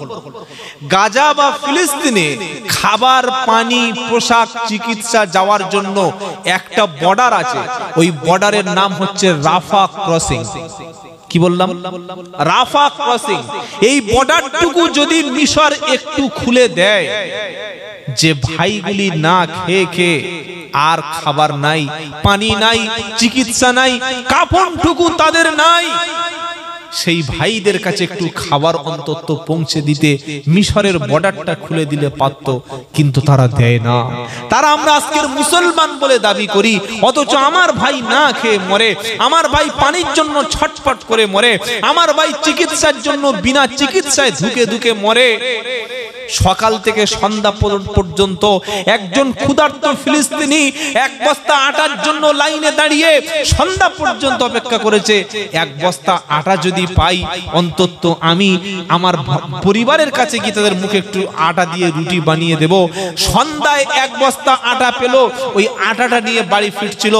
গাজা বা ফিলিস্তিনে খাবার, পানি, পোশাক, চিকিৎসা যাওয়ার জন্য একটা বর্ডার আছে, ওই বর্ডারের নাম হচ্ছে রাফা ক্রসিং। কি বললাম? রাফা ক্রসিং। এই বর্ডারটুকু যদি মিশর একটু খুলে দেয়, যে ভাইগুলি না খেয়ে খেয়ে আর খাবার নাই, পানি নাই, চিকিৎসা নাই, কাফনটুকু তাদের নাই, সেই ভাইদের কাছে একটু খাবার অন্তত পৌঁছে দিতে মিশরের বর্ডারটা খুলে দিলে পারত, কিন্তু তারা দেয় না। তারা আমরা আজকের মুসলমান বলে দাবি করি, অথচ আমার ভাই না খেয়ে মরে, আমার ভাই পানির জন্য ছটফট করে মরে, আমার ভাই চিকিৎসার জন্য বিনা চিকিৎসায় ধুকে ধুকে মরে। সকাল থেকে সন্ধ্যা পর্যন্ত একজন ক্ষুধার্ত ফিলিস্তিনি এক বস্তা আটার জন্য লাইনে দাঁড়িয়ে সন্ধ্যা পর্যন্ত অপেক্ষা করেছে। এক বস্তা আটা যদি পাই, অন্তত আমি আমার পরিবারের কাছে গিয়ে তাদের মুখে একটু আটা দিয়ে রুটি বানিয়ে দেব। সন্ধ্যায় এক বস্তা আটা পেল, ওই আটাটা নিয়ে বাড়ি ফিরছিল।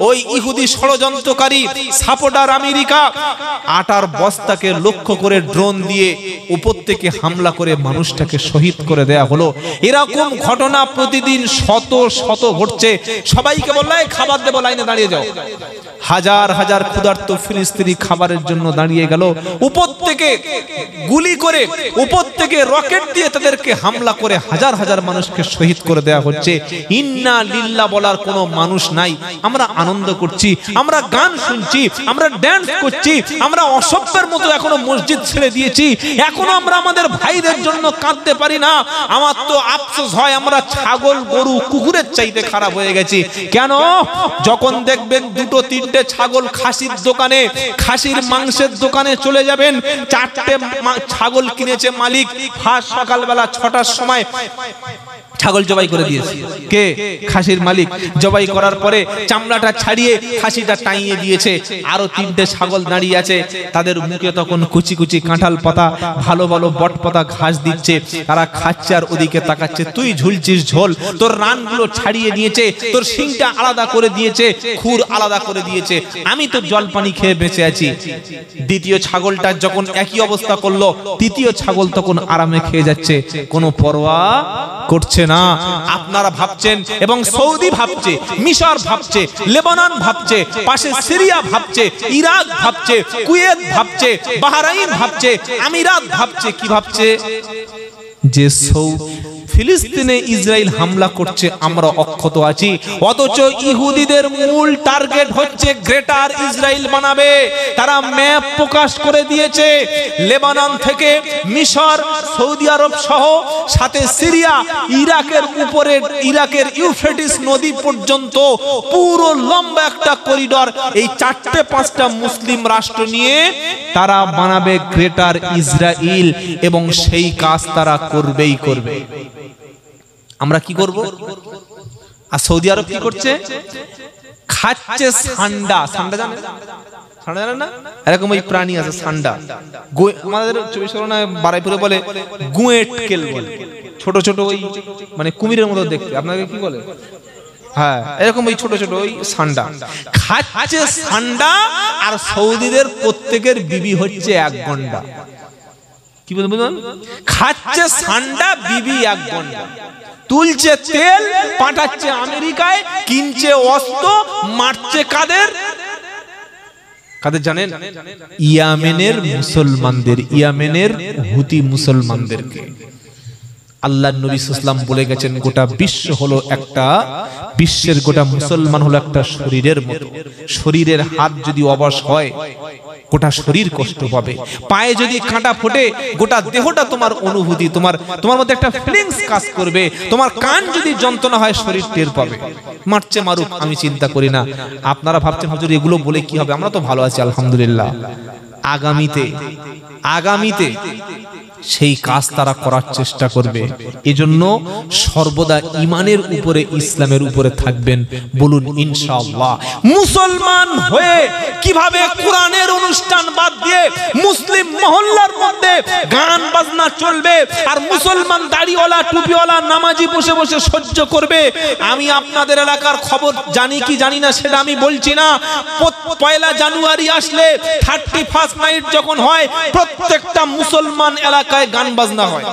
ওই ইহুদি ষড়যন্ত্রকারী সাপোর্টার আমেরিকা আটার বস্তাকে লক্ষ্য করে ড্রোন দিয়ে উপর থেকে হামলা করে মানুষটাকে শহীদ করে দেয়া হলো। এরকম ঘটনা প্রতিদিন শত শত ঘটছে। সবাইকে বললে খাবার দেব, লাইনে দাঁড়িয়ে যাও। হাজার হাজার ক্ষুধার্ত ফিলিস্তিনি খাবারের জন্য দাঁড়িয়ে গেল। উপর থেকে গুলি করে, উপর থেকে রকেট দিয়ে তাদেরকে হামলা করে হাজার হাজার মানুষকে শহীদ করে দেয়া হচ্ছে। ইন্না লিল্লাহ বলার কোনো মানুষ নাই। আমরা আনন্দ করছি, আমরা গান শুনছি, আমরা ড্যান্স করছি, আমরা অসভ্যের মতো এখনো মসজিদ ছেড়ে দিয়েছি, এখনো আমরা আমাদের ভাইদের জন্য কাঁদতে পারি না। আমার তো আফসোস হয়, আমরা ছাগল, গরু, কুকুরের চাইতে খারাপ হয়ে গেছি। কেন? যখন দেখবেন 2-3টে ছাগল খাসির দোকানে, খাসির মাংসের দোকানে চলে যাবেন, 4টে ছাগল কিনেছে মালিক, ফার্স্ট সকালবেলা 6টার সময় ছাগল জবাই করে দিয়েছে। কে? খাসির মালিক। জবাই করার পরে চামড়াটা ছাড়িয়ে খাসিটা টাইয়ে দিয়েছে। আরো 3টে ছাগল দাঁড়িয়ে আছে, তাদের মুখে তখন কুচি কুচি কাঁঠাল পাতা, ভালো ভালো বট পাতা ঘাস দিচ্ছে। তারা খাচ্ছে আর ওদিকে তাকাচ্ছে। তুই ঝুলছিস ঝোল, তোর রানগুলো ছাড়িয়ে নিয়েছে, তোর শিংটা আলাদা করে দিয়েছে, খুর আলাদা করে দিয়েছে, আমি তো জল পানি খেয়ে বেঁচে আছি। দ্বিতীয় ছাগলটা যখন একই অবস্থা করলো, তৃতীয় ছাগল তখন আরামে খেয়ে যাচ্ছে, কোনো পরোয়া করছে না। আপনারা ভাবছেন, এবং সৌদি ভাবছে, মিশর ভাবছে, লেবানন ভাবছে, পাশে সিরিয়া ভাবছে, ইরাক ভাবছে, কুয়েত ভাবছে, বাহরাইন ভাবছে, আমিরাত ভাবছে। কি ভাবছে? যে ফিলিস্তিনে ইসরায়েল হামলা করছে, আমরা অক্ষত আছি। অথচ ইহুদিদের মূল টার্গেট হচ্ছে গ্রেটার ইসরায়েল বানাবে। তারা ম্যাপ প্রকাশ করে দিয়েছে, লেবানন থেকে মিশর, সৌদি আরব সহ সাথে সিরিয়া, ইরাকের উপরে, ইরাকের ইউফ্রেটিস নদী পর্যন্ত পুরো লম্বা একটা করিডর, এই 4-5টা মুসলিম রাষ্ট্র নিয়ে তারা বানাবে গ্রেটার ইসরায়েল, এবং সেই কাজ তারা করবেই করবে। আমরা কি করব? আর সৌদি আরব কি করছে? খাচ্ছে সান্ডা। সান্ডা জানেন? সান্ডা জানেন না? এরকম ওই প্রাণী আছে সান্ডা, আমাদের 24 পরগনায় বারাইপুরে বলে গুয়েটকেল বলে, ছোট ছোট ওই মানে কুমিরের মতো দেখতে। আপনাকে কি বলে? হ্যাঁ এরকম ওই ছোট ছোট ওই সান্ডা খাচ্ছে সান্ডা, আর সৌদিদের প্রত্যেকের বিবি হচ্ছে এক গন্ডা। কি বলবেন? খাচ্ছে সান্ডা, বিবি এক গন্ডা, তুলছে তেল, পাঠাচ্ছে আমেরিকায়, কিনছে অস্ত্র, মারছে কাদের কাদের জানেন? ইয়েমেনের মুসলমানদের, ইয়েমেনের হুতি মুসলমানদেরকে। আল্লাহর নবী সাল্লাল্লাহু আলাইহি ওয়াসাল্লাম বলে গেছেন গোটা বিশ্ব হলো একটা, বিশ্বের গোটা মুসলমান হলো একটা শরীরের মতো। শরীরের হাত যদি অবশ হয় গোটা শরীর কষ্ট পাবে, পায়ে যদি কাঁটা ফোটে গোটা দেহটা তোমার অনুভূতি, তোমার মধ্যে একটা ফিলিংস কাজ করবে, তোমার কান যদি যন্ত্রণা হয় শরীর টের পাবে। মারছে মারুক, আমি চিন্তা করি না। আপনারা ভাবছেন হুজুর এগুলো বলে কি হবে? আমরা তো ভালো আছি আলহামদুলিল্লাহ। আগামীতে সেই কাজ তারা করার চেষ্টা করবে। এজন্য সর্বদা ঈমানের উপরে, ইসলামের উপরে থাকবেন। বলুন ইনশাআল্লাহ। মুসলমান হয়ে কিভাবে কোরআনের অনুষ্ঠান বাদ দিয়ে মুসলিম মহল্লার মধ্যে গান বাজনা চলবে, আর মুসলমান দাড়িওয়ালা টুপিওয়ালা নামাজি বসে বসে সহ্য করবে? আমি আপনাদের এলাকার খবর জানি কি জানি না সেটা আমি বলছি না। পয়লা জানুয়ারি আসলে 31st নাইট যখন হয়, প্রত্যেকটা মুসলমান এলাকায় গান বাজনা হয়।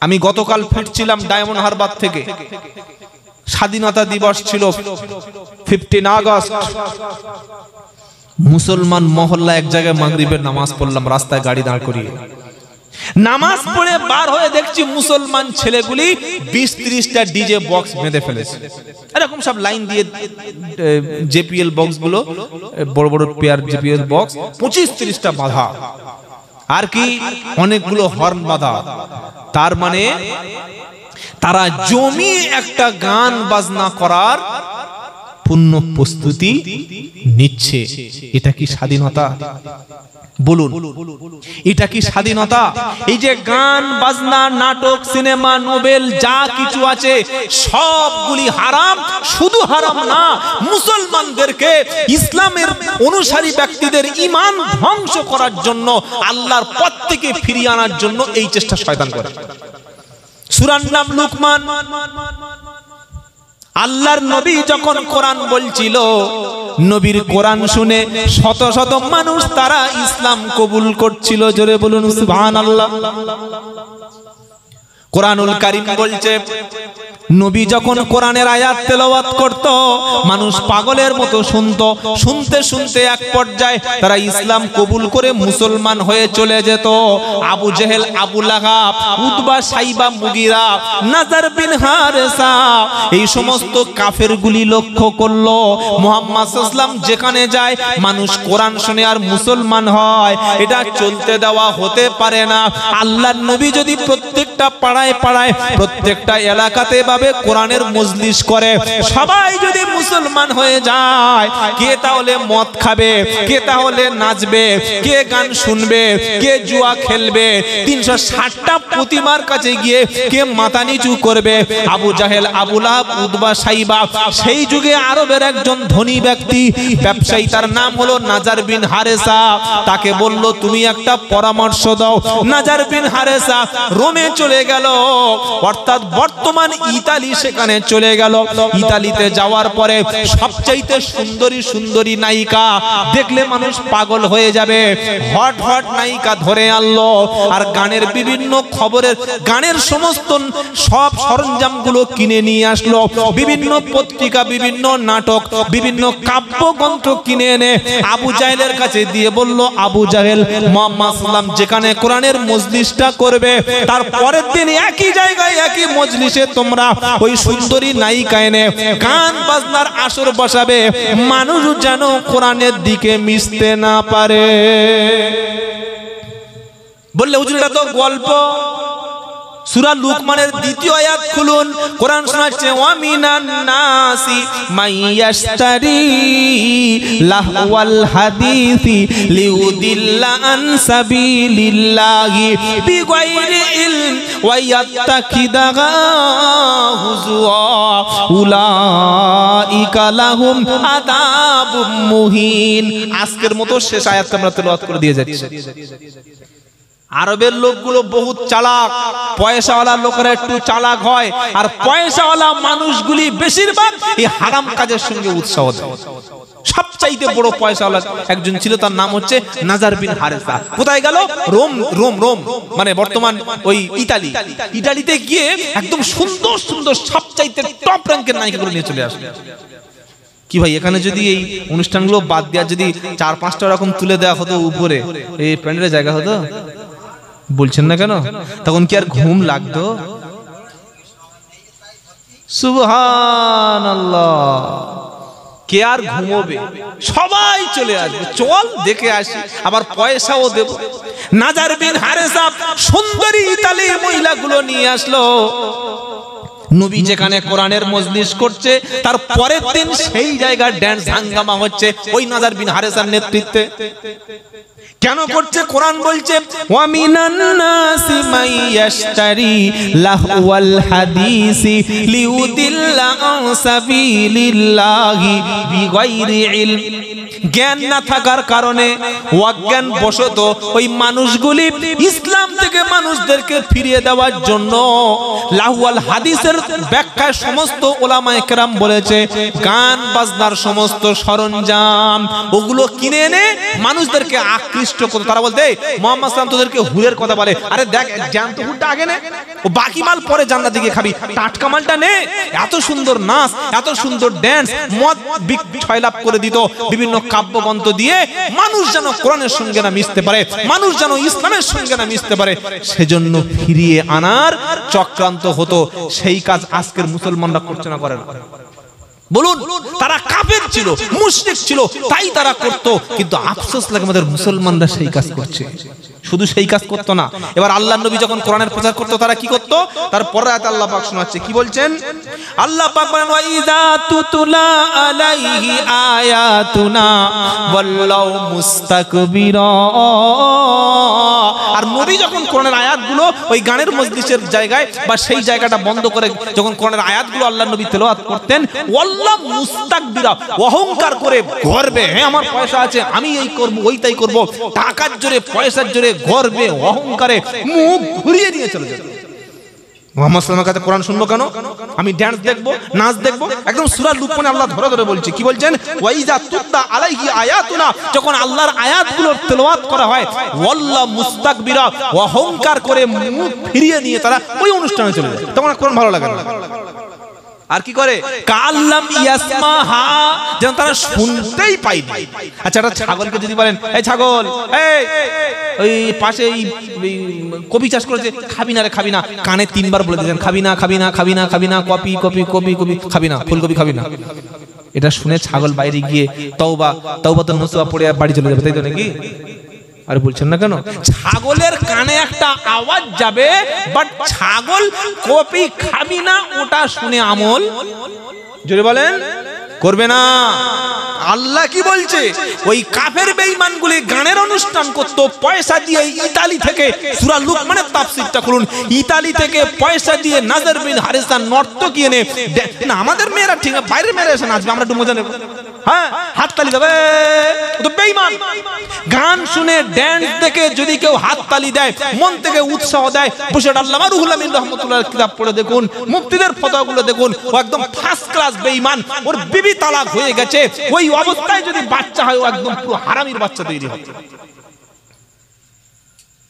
আমি গতকাল ফিরছিলাম ডায়মন্ড হারবার থেকে, স্বাধীনতা দিবস ছিল 15 আগস্ট। মুসলমান মহল্লা এক জায়গায় মাগরিবের নামাজ পড়লাম, রাস্তায় গাড়ি দাঁড় করিয়ে নামাজ পড়ে বার হয়ে দেখছি মুসলমান ছেলেগুলি 20-30টা ডিজে বক্স বেঁধে ফেলেছে। এরকম সব লাইন দিয়ে জেপিএল বক্স গুলো, বড় বড় পেয়ার জেপিএল বক্স 25-30টা বাঁধা, আর কি অনেকগুলো হর্ন বাঁধা। তার মানে তারা জমি একটা গান বাজনা করার পূর্ণ প্রস্তুতি নিচ্ছে। এটা কি স্বাধীনতা? বলুন, এটা কি স্বাধীনতা? এই যে গান বাজনা, নাটক, সিনেমা, নোবেল যা কিছু আছে সবগুলি হারাম। শুধু হারাম না, মুসলমানদেরকে, ইসলামের অনুসারী ব্যক্তিদের ঈমান ধ্বংস করার জন্য, আল্লাহর পথ থেকে ফিরিয়ে আনার জন্য এই চেষ্টা শয়তান করে। সূরার নাম লুকমান। আল্লাহর নবী যখন কোরআন বলছিল, নবীর কোরআন শুনে শত শত মানুষ তারা ইসলাম কবুল করছিল। জোরে বলুন সুবহানাল্লাহ। কোরআনুল কারীম বলছে, নবী যখন কোরআনের আয়াত তেলাওয়াত করত, মানুষ পাগলের মতো শুনতো। শুনতে শুনতে এক পর্যায়ে তারা ইসলাম কবুল করে মুসলমান হয়ে চলে যেত। আবু জেহেল, আবু লাহাব, উতবা, সাইবা, মুগিরা, নাজার বিন হারেসা, এই সমস্ত কাফেরগুলি লক্ষ্য করলো মুহাম্মদ সাল্লাল্লাহু আলাইহি ওয়াসাল্লাম যেখানে যায় মানুষ কোরআন শুনে আর মুসলমান হয়। এটা চলতে দেওয়া হতে পারে না। আল্লাহর নবী যদি প্রত্যেকটা পাড়ায় পাড়ায়, প্রত্যেকটা এলাকাতে কোরআনের মজলিস করে, সবাই যদি মুসলমান হয়ে যায়, কে তাহলে মদ খাবে, কে তাহলে নাচবে, কে গান শুনবে, কে জুয়া খেলবে, 360টা প্রতিমার কাছে গিয়ে কে মাথা নিচু করবে? আবু জাহেল, আবু লাহাব, উতবা, সাইবা। সেই যুগে আরবের একজন ধনী ব্যক্তি, ব্যবসায়ী, তার নাম হলো নাজার বিন হারেসা। তাকে বলল, তুমি একটা পরামর্শ দাও। নাজার বিন হারেসা রোমে চলে গেল, অর্থাৎ বর্তমান ইতালি, সেখানে চলে গেল। ইতালিতে যাওয়ার পরে সবচাইতে সুন্দরী নায়িকা দেখলে মানুষ পাগল হয়ে যাবে, হট হট নায়িকা ধরে আনলো, আর গানের বিভিন্ন খবরের, গানের সমস্ত সব সরঞ্জামগুলো কিনে নিয়ে আসলো। বিভিন্ন পত্রিকা, বিভিন্ন নাটক, বিভিন্ন কাব্যগ্রন্থ কিনে এনে আবু জাহেলের কাছে দিয়ে বলল, আবু জাহেল, মুহাম্মদ সাল্লাল্লাহু আলাইহি ওয়াসাল্লাম যেখানে কোরআনের মজলিসটা করবে, তার পরের দিন একই জায়গায় একই মজলিসে তোমরা ওই সুন্দরী নায়িকা এনে গান বাজনার আসর বসাবে, মানুষ যেন কোরআনের দিকে মিশতে না পারে। বললে হুজুর এটা তো গল্প। সূরা লুকমানের 2য় আয়াত খুলুন, কোরআন শোনাচ্ছে, ওয়া মিনান নাসি মাইয়াশতারি লাহওয়াল হাদিসি লিউদিল্লা আন সাবিলিল্লাহি বিগাইরি ইলম ওয়া ইয়াত্তাখিদাহা হুজুয়া উলাইকা লাহুম আযাবুম মুহিন। আজকের মতো শেষ আয়াতটা আমরা তেলাওয়াত করে দিয়ে যাচ্ছি। আরবের লোকগুলো বহুত চালাক, পয়সাওয়ালা লোকেরা একটু চালাক হয়, আর পয়সাওয়ালা মানুষগুলি বেশিরভাগ এই হারাম কাজের সঙ্গে উৎসাহ দেয়। সবচাইতে বড় পয়সাওয়ালা একজন ছিল, তার নাম হচ্ছে নাজার বিন হারেসা। কোথায় গেল? রোম। রোম রোম মানে বর্তমান ওই ইতালি। ইতালিতে গিয়ে একদম সুন্দর সুন্দর সবচাইতে টপ র্যাঙ্কের নায়িকাগুলো নিয়ে চলে আসে। কি ভাই, এখানে যদি এই অনুষ্ঠানগুলো বাদ দেওয়া যদি 4-5টা রকম তুলে দেওয়া হতো উপরে, এই প্যান্ডেলের জায়গা হতো? বলছেন না কেন? তখন কি আর ঘুম লাগতো? সুবহানাল্লাহ। কে আর ঘুমোবে? সবাই চলে আসবে, চল দেখে আসি, আবার পয়সাও দেব। নাজার বিন হারেসা সুন্দরী ইতালির মহিলাগুলো নিয়ে আসলো। নবী যেখানে কোরআনের মজলিস করছে, তার পরের দিন সেই জায়গায় ড্যান্স হাঙ্গামা হচ্ছে ওই নাজার বিন হারেসার নেতৃত্বে। কেন করছে? কোরআন বলছে ওয়া মিনান নাসি মাইয়াশতারি লাহওয়াল হাদিসি লিউদিল্লা আন সাবিলিল্লাহি বিগাইরি ইলম। জ্ঞান না থাকার কারণে, অজ্ঞান বশত ওই মানুষগুলি ইসলাম থেকে মানুষদেরকে ফিরিয়ে দেওয়ার জন্য লাহওয়াল হাদিসের ব্যাখ্যায় সমস্ত ওলামায়ে কেরাম বলেছে গান বাজনার সমস্ত সরঞ্জাম ওগুলো কিনে এনে মানুষদেরকে আকৃষ্ট করতো। তারা বলতে মুহাম্মদ সাল্লাল্লাহু আলাইহি ওয়াসাল্লাম তোদেরকে হুরের কথা বলে, আরে দেখ জ্ঞান তো হুরটা আগে নে, ও বাকি মাল পরে জান্নাত দিকে খাবি, টাটকা মালটা নে। এত সুন্দর নাচ, এত সুন্দর ড্যান্স, মদ ছয়লাভ করে দিত বিভিন্ন কাব্যগ্রন্থ দিয়ে, মানুষ যেন কোরআনের সঙ্গে না মিশতে পারে, মানুষ যেন ইসলামের সঙ্গে না মিশতে পারে, সেজন্য ফিরিয়ে আনার চক্রান্ত হতো। সেই কাজ আজকের মুসলমানরা করছে না, করে না? বলুন, তারা কাফের ছিল, মুশরিক ছিল, তাই তারা করত। কিন্তু আফসোস লাগে আমাদের মুসলমানরা সেই কাজ করছে। শুধু সেই কাজ করতো না, এবার আল্লাহর নবী যখন কোরআনের প্রচার করতো তারা কি করতো? তারপরে আয়াত আল্লাহ পাক শোনাচ্ছে, কি বলছেন? আল্লাহ পাক বলেন ওয়া ইযা তুতলা আলাইহি আয়াতুনা ওয়াল্লাউ মুস্তাকবিরা। আর নবী যখন কোরআনের আয়াতগুলো ওই গানের মজলিসের জায়গায় বা সেই জায়গাটা বন্ধ করে যখন কোরআনের আয়াতগুলো আল্লাহর নবী তেলাওয়াত করতেন, ওয়াল্লাহু মুস্তাকবিরা, অহংকার করে, গর্বে, হ্যাঁ আমার পয়সা আছে, আমি এই করব, ওই তাই করব, টাকার জোরে, পয়সার জোরে, গর্বে, অহংকারে মুখ ঘুরিয়ে দিয়ে চলে যেত। মুহাম্মদ সাল্লাল্লাহু আলাইহি ওয়াসাল্লামের কাছে কোরআন শুনবো কেন? আমি ড্যান্স দেখবো, নাচ দেখবো? একদম সূরা লুকমানে আল্লাহ ধরে ধরে বলছে, কি বলছেন? ওয়া ইযা তুতলা আলাইহি আয়াতুনা, যখন আল্লাহর আয়াতগুলোর তেলাওয়াত করা হয়, ওয়াল্লাহু মুস্তাকবিরা, অহংকার করে মুখ ফিরিয়ে নিয়ে তারা ওই অনুষ্ঠানে চলে যায়। তখন কোরআন ভালো লাগে না। আর কি করে? কাল্লাম ইয়াসমাহা, যেন তারা শুনতেই পায়নি। আচ্ছা, একটা ছাগলকে যদি বলেন এই ছাগল, এই ওই পাশে এই কপি চাষ করেছে, খাবি না রে, খাবি না, কানে 3বার বলে দিয়েছেন খাবি না, খাবি না, খাবি না, খাবি না, কপি কপি কপি কপি খাবি না, ফুলকপি খাবি না। এটা শুনে ছাগল বাইরে গিয়ে তওবা তওবাতুন নসুহা পড়ে বাড়ি চলে যাবে, তাই তো নাকি? আর বলছেন না কেন? ছাগলের কানে একটা আওয়াজ যাবে, বাট ছাগল কপি খাবি না ওটা শুনে আমল জোরে বলেন করবে না। আল্লাহ কি বলছে? ওই কাফের বেঈমানগুলি গানের অনুষ্ঠান করতো পয়সা দিয়ে। ইতালি থেকে, সূরা লুকমানের তাফসীরটা খুলুন, ইতালি থেকে পয়সা দিয়ে নাজার বিন হারেসা নর্তকী এনে, না আমাদের মেয়েরা ঠিক আছে, বাইরের মেয়েরা এসে নাচবে, আমরা একটু মজা নেব, হ্যাঁ হাততালি দেবে, তো বেঈমান। গান শুনে, ড্যান্স দেখে যদি কেউ হাততালি দেয়, মন থেকে উৎসাহ দেয়, বসে আল্লামা রুহুল আমিন রাহমাতুল্লাহ কিতাব পড়ে দেখুন, মুফতিদের ফতোয়াগুলো দেখুন, ও একদম ফার্স্ট ক্লাস বেঈমান। ওর বিবি তালাক হয়ে গেছে, ওই অবস্থায় যদি বাচ্চা হয়, ও একদম পুরো হারামির বাচ্চা তৈরি হয়।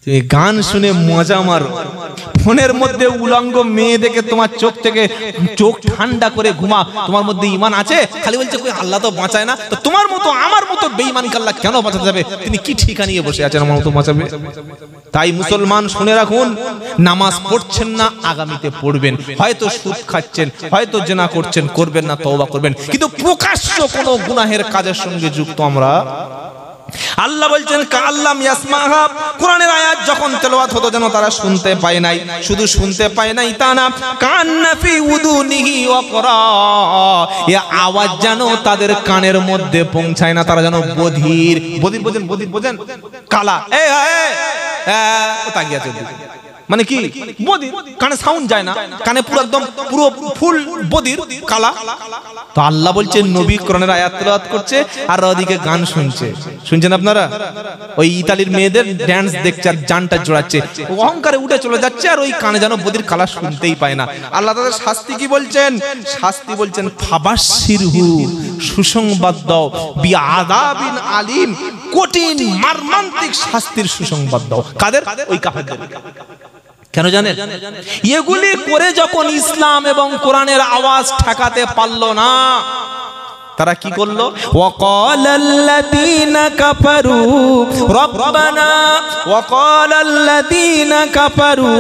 তুমি গান শুনে মজা মারো, ফোনের মধ্যে উলঙ্গ মেয়ে দেখে তোমার চোখ থেকে চোখ ঠান্ডা করে ঘুমা, তোমার মধ্যে ঈমান আছে? খালি বলছে কই আল্লাহ তো বাঁচায় না, তো তোমার মতো আমার মতো বেঈমানকে আল্লাহ কেন বাঁচাতে যাবে? তিনি কি ঠিকা নিয়ে বসে আছেন আমার মতো বাঁচাবে? তাই মুসলমান শুনে রাখুন, নামাজ পড়ছেন না, আগামীতে পড়বেন। হয়তো সুদ খাচ্ছেন, হয়তো জেনা করছেন, করবেন না, তওবা করবেন, কিন্তু প্রকাশ্য কোনো গুনাহের কাজের সঙ্গে যুক্ত আমরা। আল্লাহ বলছেন কাল্লাম ইয়াসমাহা, কোরআনের আয়াত যখন তেলাওয়াত হতো যেন তারা শুনতে পায় নাই। শুধু শুনতে পায় নাই তা না, কান্না ফি উদুনিহি ওয়াকরা, এই আওয়াজ যেন তাদের কানের মধ্যে পৌঁছায় না। তারা যেন বধির, বধির বোঝেন, বধির বোঝেন, কালা, এই ও তাকিয়ে আছে, মানে কি বদির, কানে সাউন্ড যায় না, কানে পুরো একদম পুরো ফুল বদির কালা। তো আল্লাহ বলছেন নবী কোরআনের আয়াত তেলাওয়াত করছে আর ওদিকে গান শুনছে। শুনছেন আপনারা? ওই ইতালির মেয়েদের ড্যান্স দেখছে আর জানটা জোড়াচ্ছে, অহংকারে উঠে চলে যাচ্ছে আর ওই কানে যেন বদির কালা শুনতেই পায় না। আল্লাহ তাদের শাস্তি কি বলছেন? শাস্তি বলছেন ফাবাশশিরহু, সুসংবাদ দাও, বিআযাবিন আলিম, কঠিন মর্মান্তিক শাস্তির সুসংবাদ দাও। কাদের? ওই কাফেরদের। কেন জানেন? এগুলি করে যখন ইসলাম এবং কোরআনের আওয়াজ ঠেকাতে পারল না, তারা কি করলো? ওয়াকালাল্লাযীনা কাফারু রব্বানা ওয়াকালাল্লাযীনা কাফারু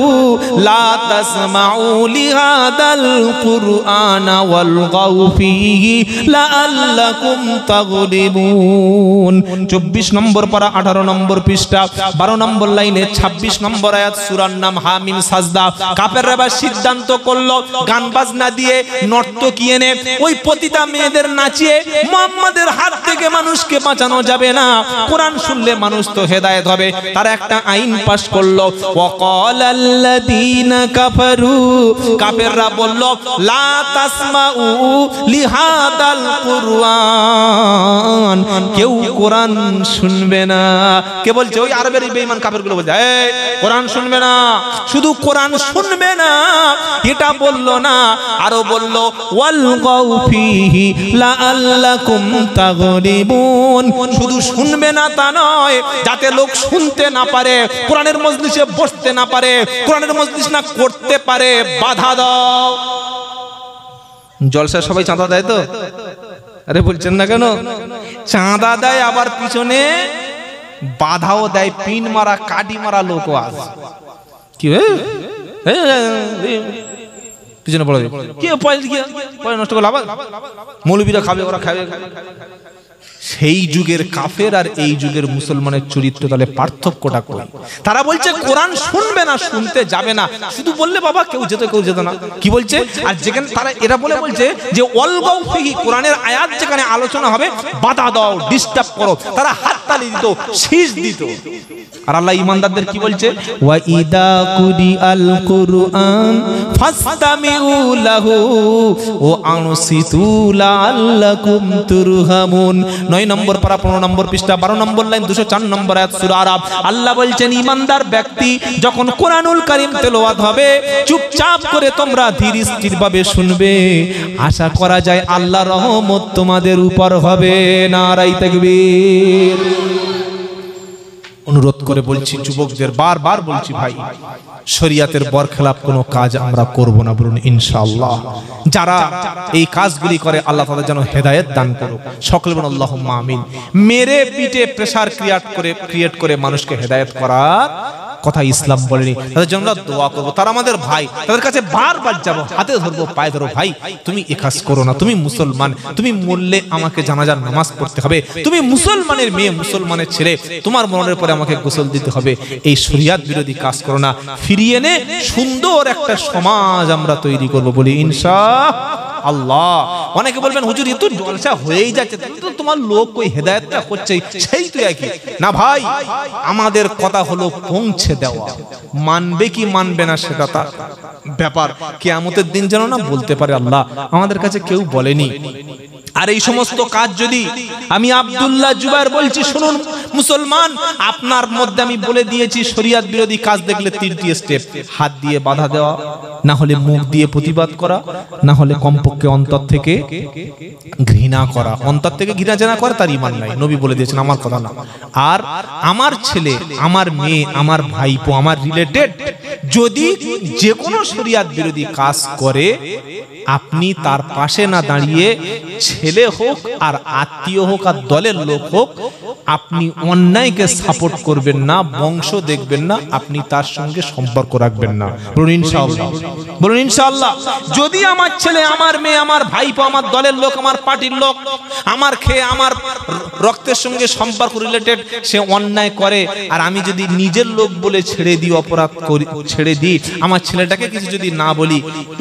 লা তাসমাউ লিহাদাল কুরআনা ওয়ালগাউ ফীহি লাআল্লাকুম তাগলিবুন। 24 নম্বর পারা 18 নম্বর পৃষ্ঠা 12 নম্বর লাইনে 26 নম্বর আয়াত, সূরার নাম হামিম সাজদা। কাফেররা এবার সিদ্ধান্ত করলো গান বাজনা দিয়ে নর্তকী এনে ওই পতিতা মেয়েদের নাচিয়ে মুহাম্মাদের হাত থেকে মানুষকে বাঁচানো যাবে না, কোরআন শুনলে মানুষ তো হেদায়েত হবে। তারা একটা আইন পাশ করলো। ওয়াকালাল্লাযীনা কাফারু, কাফেররা বলল লা তাসমাউ লিহাদাল কুরআন, কেউ কোরআন শুনবে না। কে বলছে? ওই আরবের বেঈমান কাফেরগুলো বলছে এই কোরআন শুনবে না। শুধু কোরআন শুনবে না এটা বললো না, আরো বললো ওয়ালগাউ ফীহি লাআল্লাকুম তাগলিবুন। শুধু শুনবে না তা নয়, যাতে লোক শুনতে না পারে, কোরআনের মজলিসে বসতে না পারে, কোরআনের মজলিস না করতে পারে, বাধা দাও। জলসা সবাই চাঁদা দেয় তো? আরে বলছেন না কেন? চাঁদা দেয় আবার পিছনে বাধাও দেয়, পিন মারা কাটি মারা লোকও আছে। কি পিছনে পড়ে কি পয়সা নষ্ট করলো, আবার মৌলবীরা খাবে, ওরা খাবে। সেই যুগের কাফের আর এই যুগের মুসলমানের চরিত্র তাহলে পার্থক্যটা কই? তারা বলছে কোরআন শুনবে না, শুনতে যাবে না। শুধু বললে বাবা কেউ যেত না। কি বলছে? আর যেখানে তারা এরা বলছে যে ওয়ালগাউ ফীহি, কোরআনের আয়াত যেখানে আলোচনা হবে বাধা দাও, ডিস্টার্ব করো, তারা হাততালি দিত, শীষ দিত। আর আল্লাহ ঈমানদারদের কি বলছে? ওয়া ইদা কুরিআল কুরআন ফাসতামিউ লাহু ওয়া আনসিতু লাআল্লাকুম তুরহামুন। 9 নম্বর পারা 15 নম্বর পৃষ্ঠা 12 নম্বর লাইন 204 নম্বর আয়াত সূরা আরাফ। আল্লাহ বলছেন ঈমানদার ব্যক্তি যখন কোরআনুল কারীম তেলাওয়াত হবে চুপচাপ করে তোমরা ধীর স্থিরভাবে শুনবে, আশা করা যায় আল্লাহর রহমত তোমাদের উপর হবে। নারায়ে তাকবীর। অনুরোধ করে বলছি যুবকদের, বারবার বলছি ভাই, শরিয়াতের বরখেলাপ কোনো কাজ আমরা করব না, বলুন ইনশাআল্লাহ। যারা এই কাজগুলি করে আল্লাহ তাদের যেন হেদায়েত দান করুক, সকলে বলুন আল্লাহুম্মা আমিন। মেরে পিঠে প্রেসার ক্রিয়েট করে মানুষকে হেদায়েত করার কথা ইসলাম বলেনি। তাদের জন্য দোয়া করব, তারা আমাদের ভাই, তাদের কাছে বারবার যাবো, হাতে ধরবো, পায়ে ধরবো, ভাই তুমি এ কাজ করো না, তুমি মুসলমান, তুমি মরলে আমাকে জানাজার নামাজ পড়তে হবে, তুমি মুসলমানের মেয়ে, মুসলমানের ছেলে, তোমার মরণের পরে আমাকে গোসল দিতে হবে। এই শরিয়াত বিরোধী কাজ করো না, ফিরিয়ে এনে সুন্দর একটা সমাজ আমরা তৈরি করব, বলি ইনশাআল্লাহ। অনেকে বলবেন হুজুর এ তো জলসা হয়েই যাচ্ছে, তোমার লোক কই হেদায়েতটা করছে, সেই তো একই না ভাই। আমাদের কথা হলো পৌঁছে দেওয়া, মানবে কি মানবে না সেটা তার ব্যাপার। কিয়ামতের দিন যেন না বলতে পারে আল্লাহ আমাদের কাছে কেউ বলেনি। আর এই সমস্ত কাজ যদি আমি আব্দুল্লাহ জুবায়ের বলছি, শুনুন মুসলমান, আপনার মধ্যে আমি বলে দিয়েছি শরিয়াত বিরোধী কাজ দেখলে 3টি স্টেপ: হাত দিয়ে বাধা দেওয়া, না হলে মুখ দিয়ে প্রতিবাদ করা, না হলে কমপক্ষে অন্তর থেকে ঘৃণা করা। অন্তর থেকে ঘৃণা জানা করে তার ঈমান নাই, নবী বলে দিয়েছেন, আমার কথা না। আর আমার ছেলে, আমার মেয়ে, আমার ভাইপো, আমার রিলেটেড যদি যে কোনো শরিয়াত বিরোধী কাজ করে, আপনি তার পাশে না দাঁড়িয়ে, ছেলে হোক আর আত্মীয় হোক আর দলের লোক হোক, আপনি অন্যায়কে সাপোর্ট করবেন না, বংশ দেখবেন না, আপনি তার সঙ্গে সম্পর্ক রাখবেন না। বলুন ইনশাআল্লাহ, বলুন ইনশাআল্লাহ। যদি আমার ছেলে, আমার মেয়ে, আমার ভাইপো, আমার দলের লোক, আমার পার্টির লোক, আমার খেয়ে আমার রক্তের সঙ্গে সম্পর্ক রিলেটেড, সে অন্যায় করে, আর আমি যদি নিজের লোক বলে ছেড়ে দিই, অপরাধ করি, ছেড়ে দিই, আমার ছেলেটাকে কিছু যদি না বলি,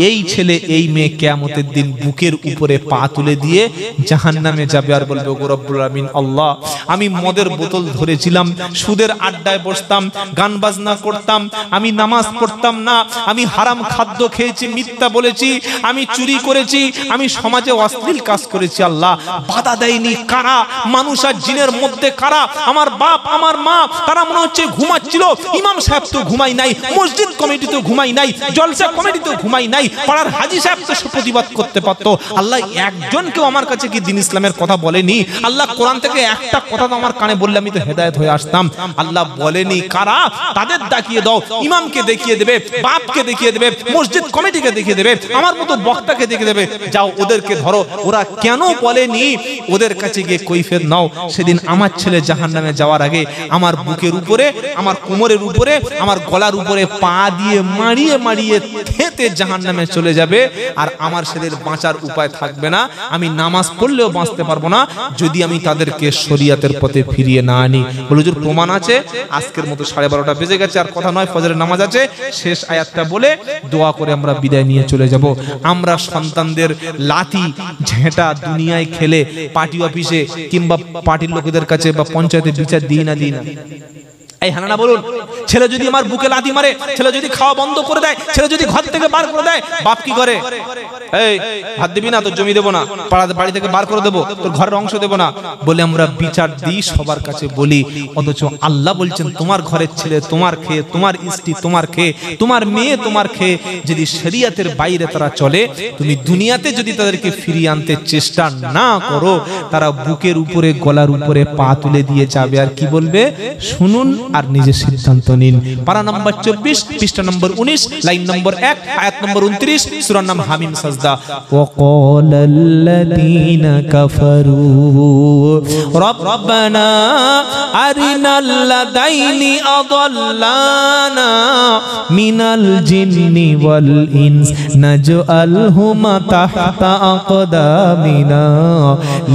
এই ছেলে এই মেয়ে কিয়ামতের দিন বুকের উপরে পা তুলে দিয়ে জাহান্নামে যাবে আর বলবে, ওগো রব্বুল আমিন আল্লাহ, আমি মদের বোতল ধরেছিলাম, সুদের আড্ডায় বসতাম, গান বাজনা করতাম, আমি নামাজ পড়তাম না, আমি হারাম খাদ্য খেয়েছি, মিথ্যা বলেছি, আমি চুরি করেছি, আমি সমাজে অশ্লীল কাজ করেছি। আল্লাহ, বাধা দেয়নি কারা? মানুষ আর জিনের মধ্যে কারা? আমার বাপ, আমার মা, তারা মনে হচ্ছে ঘুমাচ্ছিল। ইমাম সাহেব তো ঘুমাই নাই, মসজিদ কমিটি তো ঘুমাই নাই, জলসা কমিটি তো ঘুমাই নাই, পাড়ার হাজি সাহেব তো প্রতিবাদ করতে পারতো। আল্লাহ, একজন কেউ আমার কাছে কি দিন ইসলামের কথা বলেনি? আল্লাহ, কোরআন থেকে একটা কথা তো আমার কানে বললে আমি তো হেদায়েত হয়ে আসতাম। আল্লাহ বলেনি কারা? তাদের দেখিয়ে দাও। ইমামকে দেখিয়ে দেবে, বাপকে দেখিয়ে দেবে, মসজিদ কমিটিকে দেখিয়ে দেবে, আমার মতো বক্তাকে দেখিয়ে দেবে, যাও ওদেরকে ধরো। ওরা কেন বলেনি? ওদের কাছে গিয়ে কৈফিয়ত নাও। সেদিন আমার ছেলে জাহান্নামে যাওয়ার আগে আমার বুকের উপরে, আমার কোমরের উপরে, আমার গলার উপরে পা দিয়ে মারিয়ে মারিয়ে থেতে জাহান্নামে চলে যাবে। আর আমার ছেলের বাঁচার উপায় থাকবে না। আমি নামাজ পড়লেও বাঁচতে পারবো না যদি আমি তাদেরকে শরিয়াতের পথে ফিরিয়ে না আনি। বলে হুজুর প্রমাণ আছে? আজকের মতো 12:30 বেজে গেছে, আর কথা নয়, ফজরের নামাজ আছে। শেষ আয়াতটা বলে দোয়া করে আমরা বিদায় নিয়ে চলে যাব। আমরা সন্তানদের লাঠি ঝেঁটা দুনিয়ায় খেলে পার্টি অফিসে কিংবা পার্টির লোকেদের কাছে বা পঞ্চায়েতে বিচার দিই না। এই হানানা বলুন, ছেলে যদি আমার বুকে লাথি মারে, ছেলে যদি খাওয়া বন্ধ করে দেয়, ছেলে যদি ঘর থেকে বার করে দেয়, বাপ কি করে? এই ভাত দিবি না, তোর জমি দেবো না, বাড়ি থেকে বার করে দেবো, তোর ঘরের অংশ দেবো না বলে আমরা বিচার দিই, সবার কাছে বলি। অথচ আল্লাহ বলছেন, তোমার ঘরের ছেলে তোমার খেয়ে, তোমার স্ত্রী তোমার খেয়ে, তোমার মেয়ে তোমার খেয়ে যদি শরিয়াতের বাইরে তারা চলে, তুমি দুনিয়াতে যদি তাদেরকে ফিরিয়ে আনতে চেষ্টা না করো, তারা বুকের উপরে গলার উপরে পা তুলে দিয়ে যাবে। আর কি বলবে শুনুন আর নিজে সিদ্ধান্ত নিন। পারা নম্বর 24, পৃষ্ঠা নম্বর 19, লাইন নম্বর 1, আয়াত নম্বর 29, সূরার নাম হামিম সাজদা। ওয়াকালাল্লাযীনা কাফারু রব্বানা আরিনাল লাযাইনি আযাল্লানা মিনাল জিন্নি ওয়াল ইনস নাজআলহুমা তাহতা আকদামিনা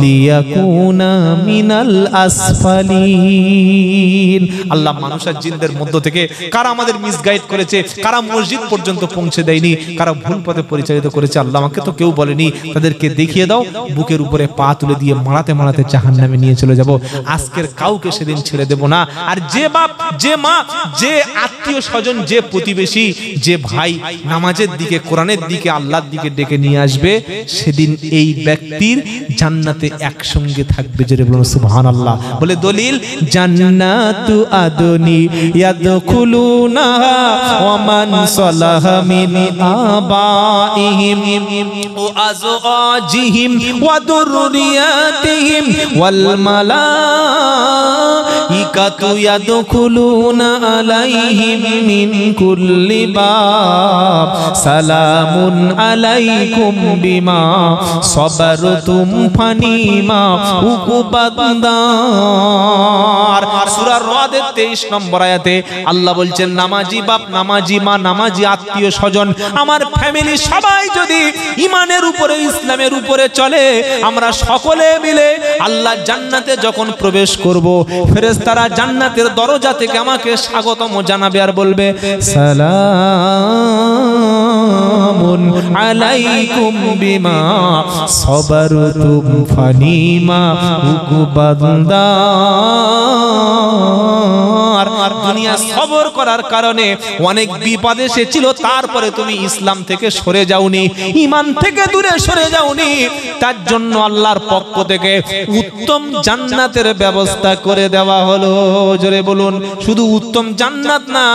লিয়াকুনা মিনাল আসফালিন। আল্লাহ, মানুষ আর জিনদের মধ্য থেকে কারা আমাদের মিসগাইড করেছে, কারা মসজিদ পর্যন্ত পৌঁছে দেয়নি, কারা ভুল পথে পরিচালিত করেছে, আল্লাহ আমাকে তো কেউ বলেনি, তাদেরকে দেখিয়ে দাও। বুকের উপরে পা তুলে দিয়ে মারাতে মারাতে জাহান্নামে নিয়ে চলে যাব। আজকের কাউকে সেদিন ছেড়ে দেব না। আর যে বাপ, যে মা, যে আত্মীয় স্বজন, যে প্রতিবেশী, যে ভাই নামাজের দিকে, কোরআনের দিকে, আল্লাহর দিকে ডেকে নিয়ে আসবে, সেদিন এই ব্যক্তির জান্নাতে একসঙ্গে থাকবে। জোরে বলুন সুবহানাল্লাহ। বলে দলিল, জান্নাতু আদনি ইয়াদখুলুনা ওয়া মান সালাহা মিন আবাইহিম ওয়া আজওয়াজিহিম ওয়া দুররিয়াতিহিম ওয়াল মালাইকাতু ইয়াদখুলুনা আলাইহিম মিন কুল্লি বাব সালামুন আলাইকুম বিমা সাবারতুম ফানিমা উকুবাদার। সূরা রাদের 23 নম্বর আয়াতে আল্লাহ বলছেন, নামাজি বাপ, নামাজি মা, নামাজি আত্মীয় স্বজন, আমার ফ্যামিলি সবাই যদি ঈমানের উপরে, ইসলামের উপরে চলে, আমরা সকলে মিলে আল্লাহ জান্নাতে যখন প্রবেশ করব, ফেরেশতারা জান্নাতের দরজা থেকে আমাকে স্বাগতম জানাবে আর বলবে, সালামুন আলাইকুম বিমা সাবারতুম ফানিমা উকুবাদার। দুনিয়া সবর করার কারণে অনেক বিপদ এসেছিল, তারপরে তুমি ইসলাম থেকে সরে যাওনি, ঈমান থেকে দূরে সরে যাওনি, তার জন্য আল্লাহর পক্ষ থেকে উত্তম জান্নাতের ব্যবস্থা করে দেওয়া হলো। জোরে বলুন, শুধু উত্তম জান্নাত না,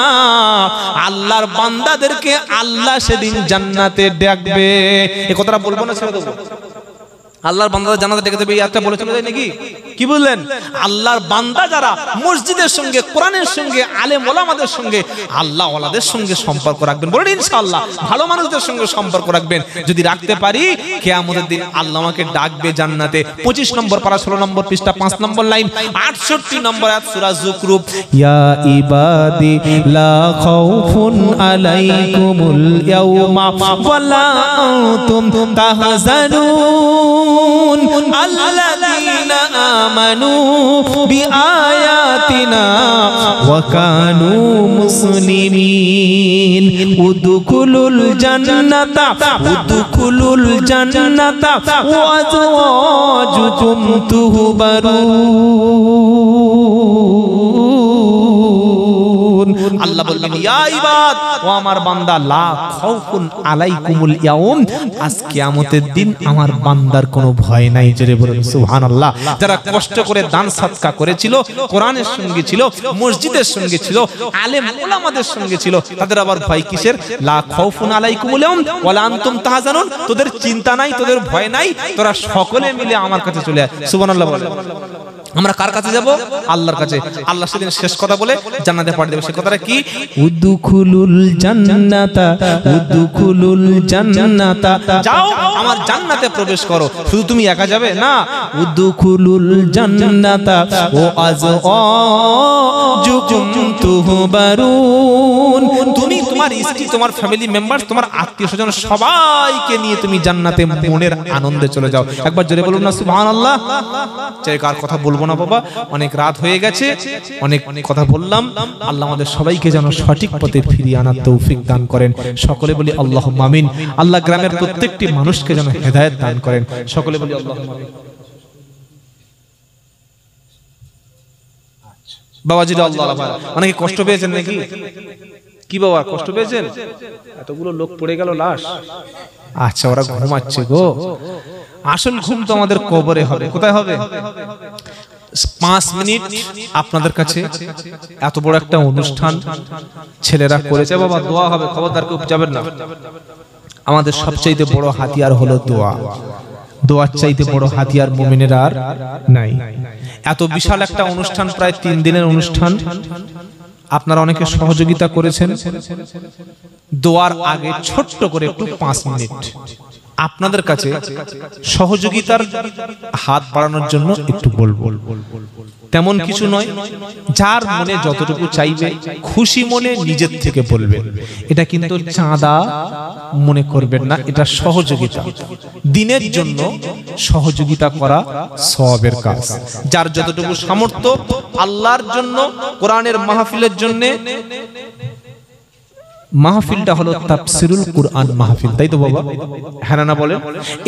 আল্লাহর বান্দাদেরকে আল্লাহ সেদিন জান্নাতে ডাকবে। এই কথাটা বলবো না, ছেড়ে দেবো? আল্লাহর বান্দাদের জান্নাতে ডেকে দেবে, এই আয়াতটা বলে চলে যায় নাকি? কি বললেন? আল্লাহর বান্দা যারা মসজিদের সঙ্গে, কোরআনের সঙ্গে, আলেম ওলামাদের সঙ্গে, আল্লাহ ওয়ালাদের সঙ্গে সম্পর্ক রাখবেন, বলেন ইনশাআল্লাহ। ভালো মানুষদের সঙ্গে সম্পর্ক রাখবেন, যদি রাখতে পারি, কিয়ামতের দিন আল্লাহ আমাকে ডাকবে জান্নাতে। 25 নম্বর পারা 16 নম্বর পৃষ্ঠা 5 নম্বর লাইন, 68 নম্বর আয়াত সূরা যুকরুফ। ইয়া ইবাদি লা খাউফুন আলাইকুমুল ইয়াওমা ওয়ালা আনতুম তাহজানুন আল্লাযীনা আমানু বিআয়াতিনা ওয়া কানু মুসলিমিন উদখুলুল জান্নাতা ওয়া আযওয়াজুকুম তুহবারুন। আল্লাহ বললেন ইয়া ইবাদ, ও আমার বান্দা, লা খাউফুন আলাইকুমুল ইয়াউম, আজ কিয়ামতের দিন আমার বান্দার কোনো ভয় নাই। জোরে বলুন সুবহানাল্লাহ। যারা কষ্ট করে দান সাদকা করেছিল, কোরআনের সঙ্গে ছিল, মসজিদের সঙ্গে ছিল, আলেম উলামাদের সঙ্গে ছিল, তাদের আবার ভয় কিসের? লা খাউফুন আলাইকুমুল ইয়াউম ওয়ালা আনতুম তাহজানুন, তোদের চিন্তা নাই, তোদের ভয় নাই, তোরা সকলে মিলে আমার কাছে চলে আয়। সুবহানাল্লাহ বলে। আমরা কার কাছে যাব? আল্লাহর কাছে। আল্লাহ সেদিন শেষ কথা বলে জান্নাতে পাঠিয়ে দেবে। সে কথাটা কি? উদখুলুল জান্নাতা, যাও আমার জান্নাতে প্রবেশ করো। শুধু তুমি একা যাবে না, উদখুলুল জান্নাতা ও আযওয়াজুকুম তুহবারুন, তুমি তোমার স্ত্রী, তোমার ফ্যামিলি মেম্বার, তোমার আত্মীয়স্বজন সবাইকে নিয়ে তুমি জান্নাতে মনের আনন্দে চলে যাও। একবার জোরে বলুন না সুবহানাল্লাহ। চাই কার কথা বলবো না বাবা, অনেক রাত হয়ে গেছে, অনেক কথা বললাম। আল্লাহ আমাদের সবাইকে যেন সঠিক পথে ফিরিয়ে আনার তৌফিক দান করেন। সকলে বলি আল্লাহুম্মা আমিন। আল্লাহ গ্রামের প্রত্যেকটি মানুষকে যেন হেদায়েত দান করেন। সকলে বলি আল্লাহুম্মা আমিন। বাবাজিরা আল্লাহ আল্লাহ, অনেকে কষ্ট পেয়েছেন নাকি? কি বাবা কষ্ট পেয়েছেন? এতগুলো লোক পড়ে গেল লাশ। আচ্ছা, ওরা ঘুমাচ্ছে গো। আসল ঘুম তো আমাদের কবরে হবে। কোথায় হবে? 5 মিনিট আপনাদের কাছে এত বড় একটা অনুষ্ঠান ছেলেরা করেছে বাবা, দোয়া হবে, খবরদার কেউ যাবেন না। আমাদের সবচেয়ে বড় হাতিয়ার হলো দোয়া। দোয়ার চাইতে বড় হাতিয়ার মুমিনের আর নাই। এত বিশাল একটা অনুষ্ঠান, প্রায় 3 দিনের অনুষ্ঠান, আপনারা অনেকে সহযোগিতা করেছেন। দোয়ার আগে ছোট্ট করে একটু 5 মিনিট আপনাদের কাছে সহযোগিতার হাত বাড়ানোর জন্য একটু বলবো। তেমন কিছু নয়, যার মনে যতটুকু চাইবে খুশি মনে নিজের থেকে বলবেন। এটা কিন্তু চাঁদা মনে করবেন না, এটা সহযোগিতা। দিনের জন্য সহযোগিতা করা সওয়াবের কাজ। যার যতটুকু সামর্থ্য, আল্লাহর জন্য, কোরআনের মাহফিলের জন্য। মাহফিলটা হলো তাফসিরুল কুরআন মাহফিল, তাই তো বাবা? হ্যাঁ না বলেন?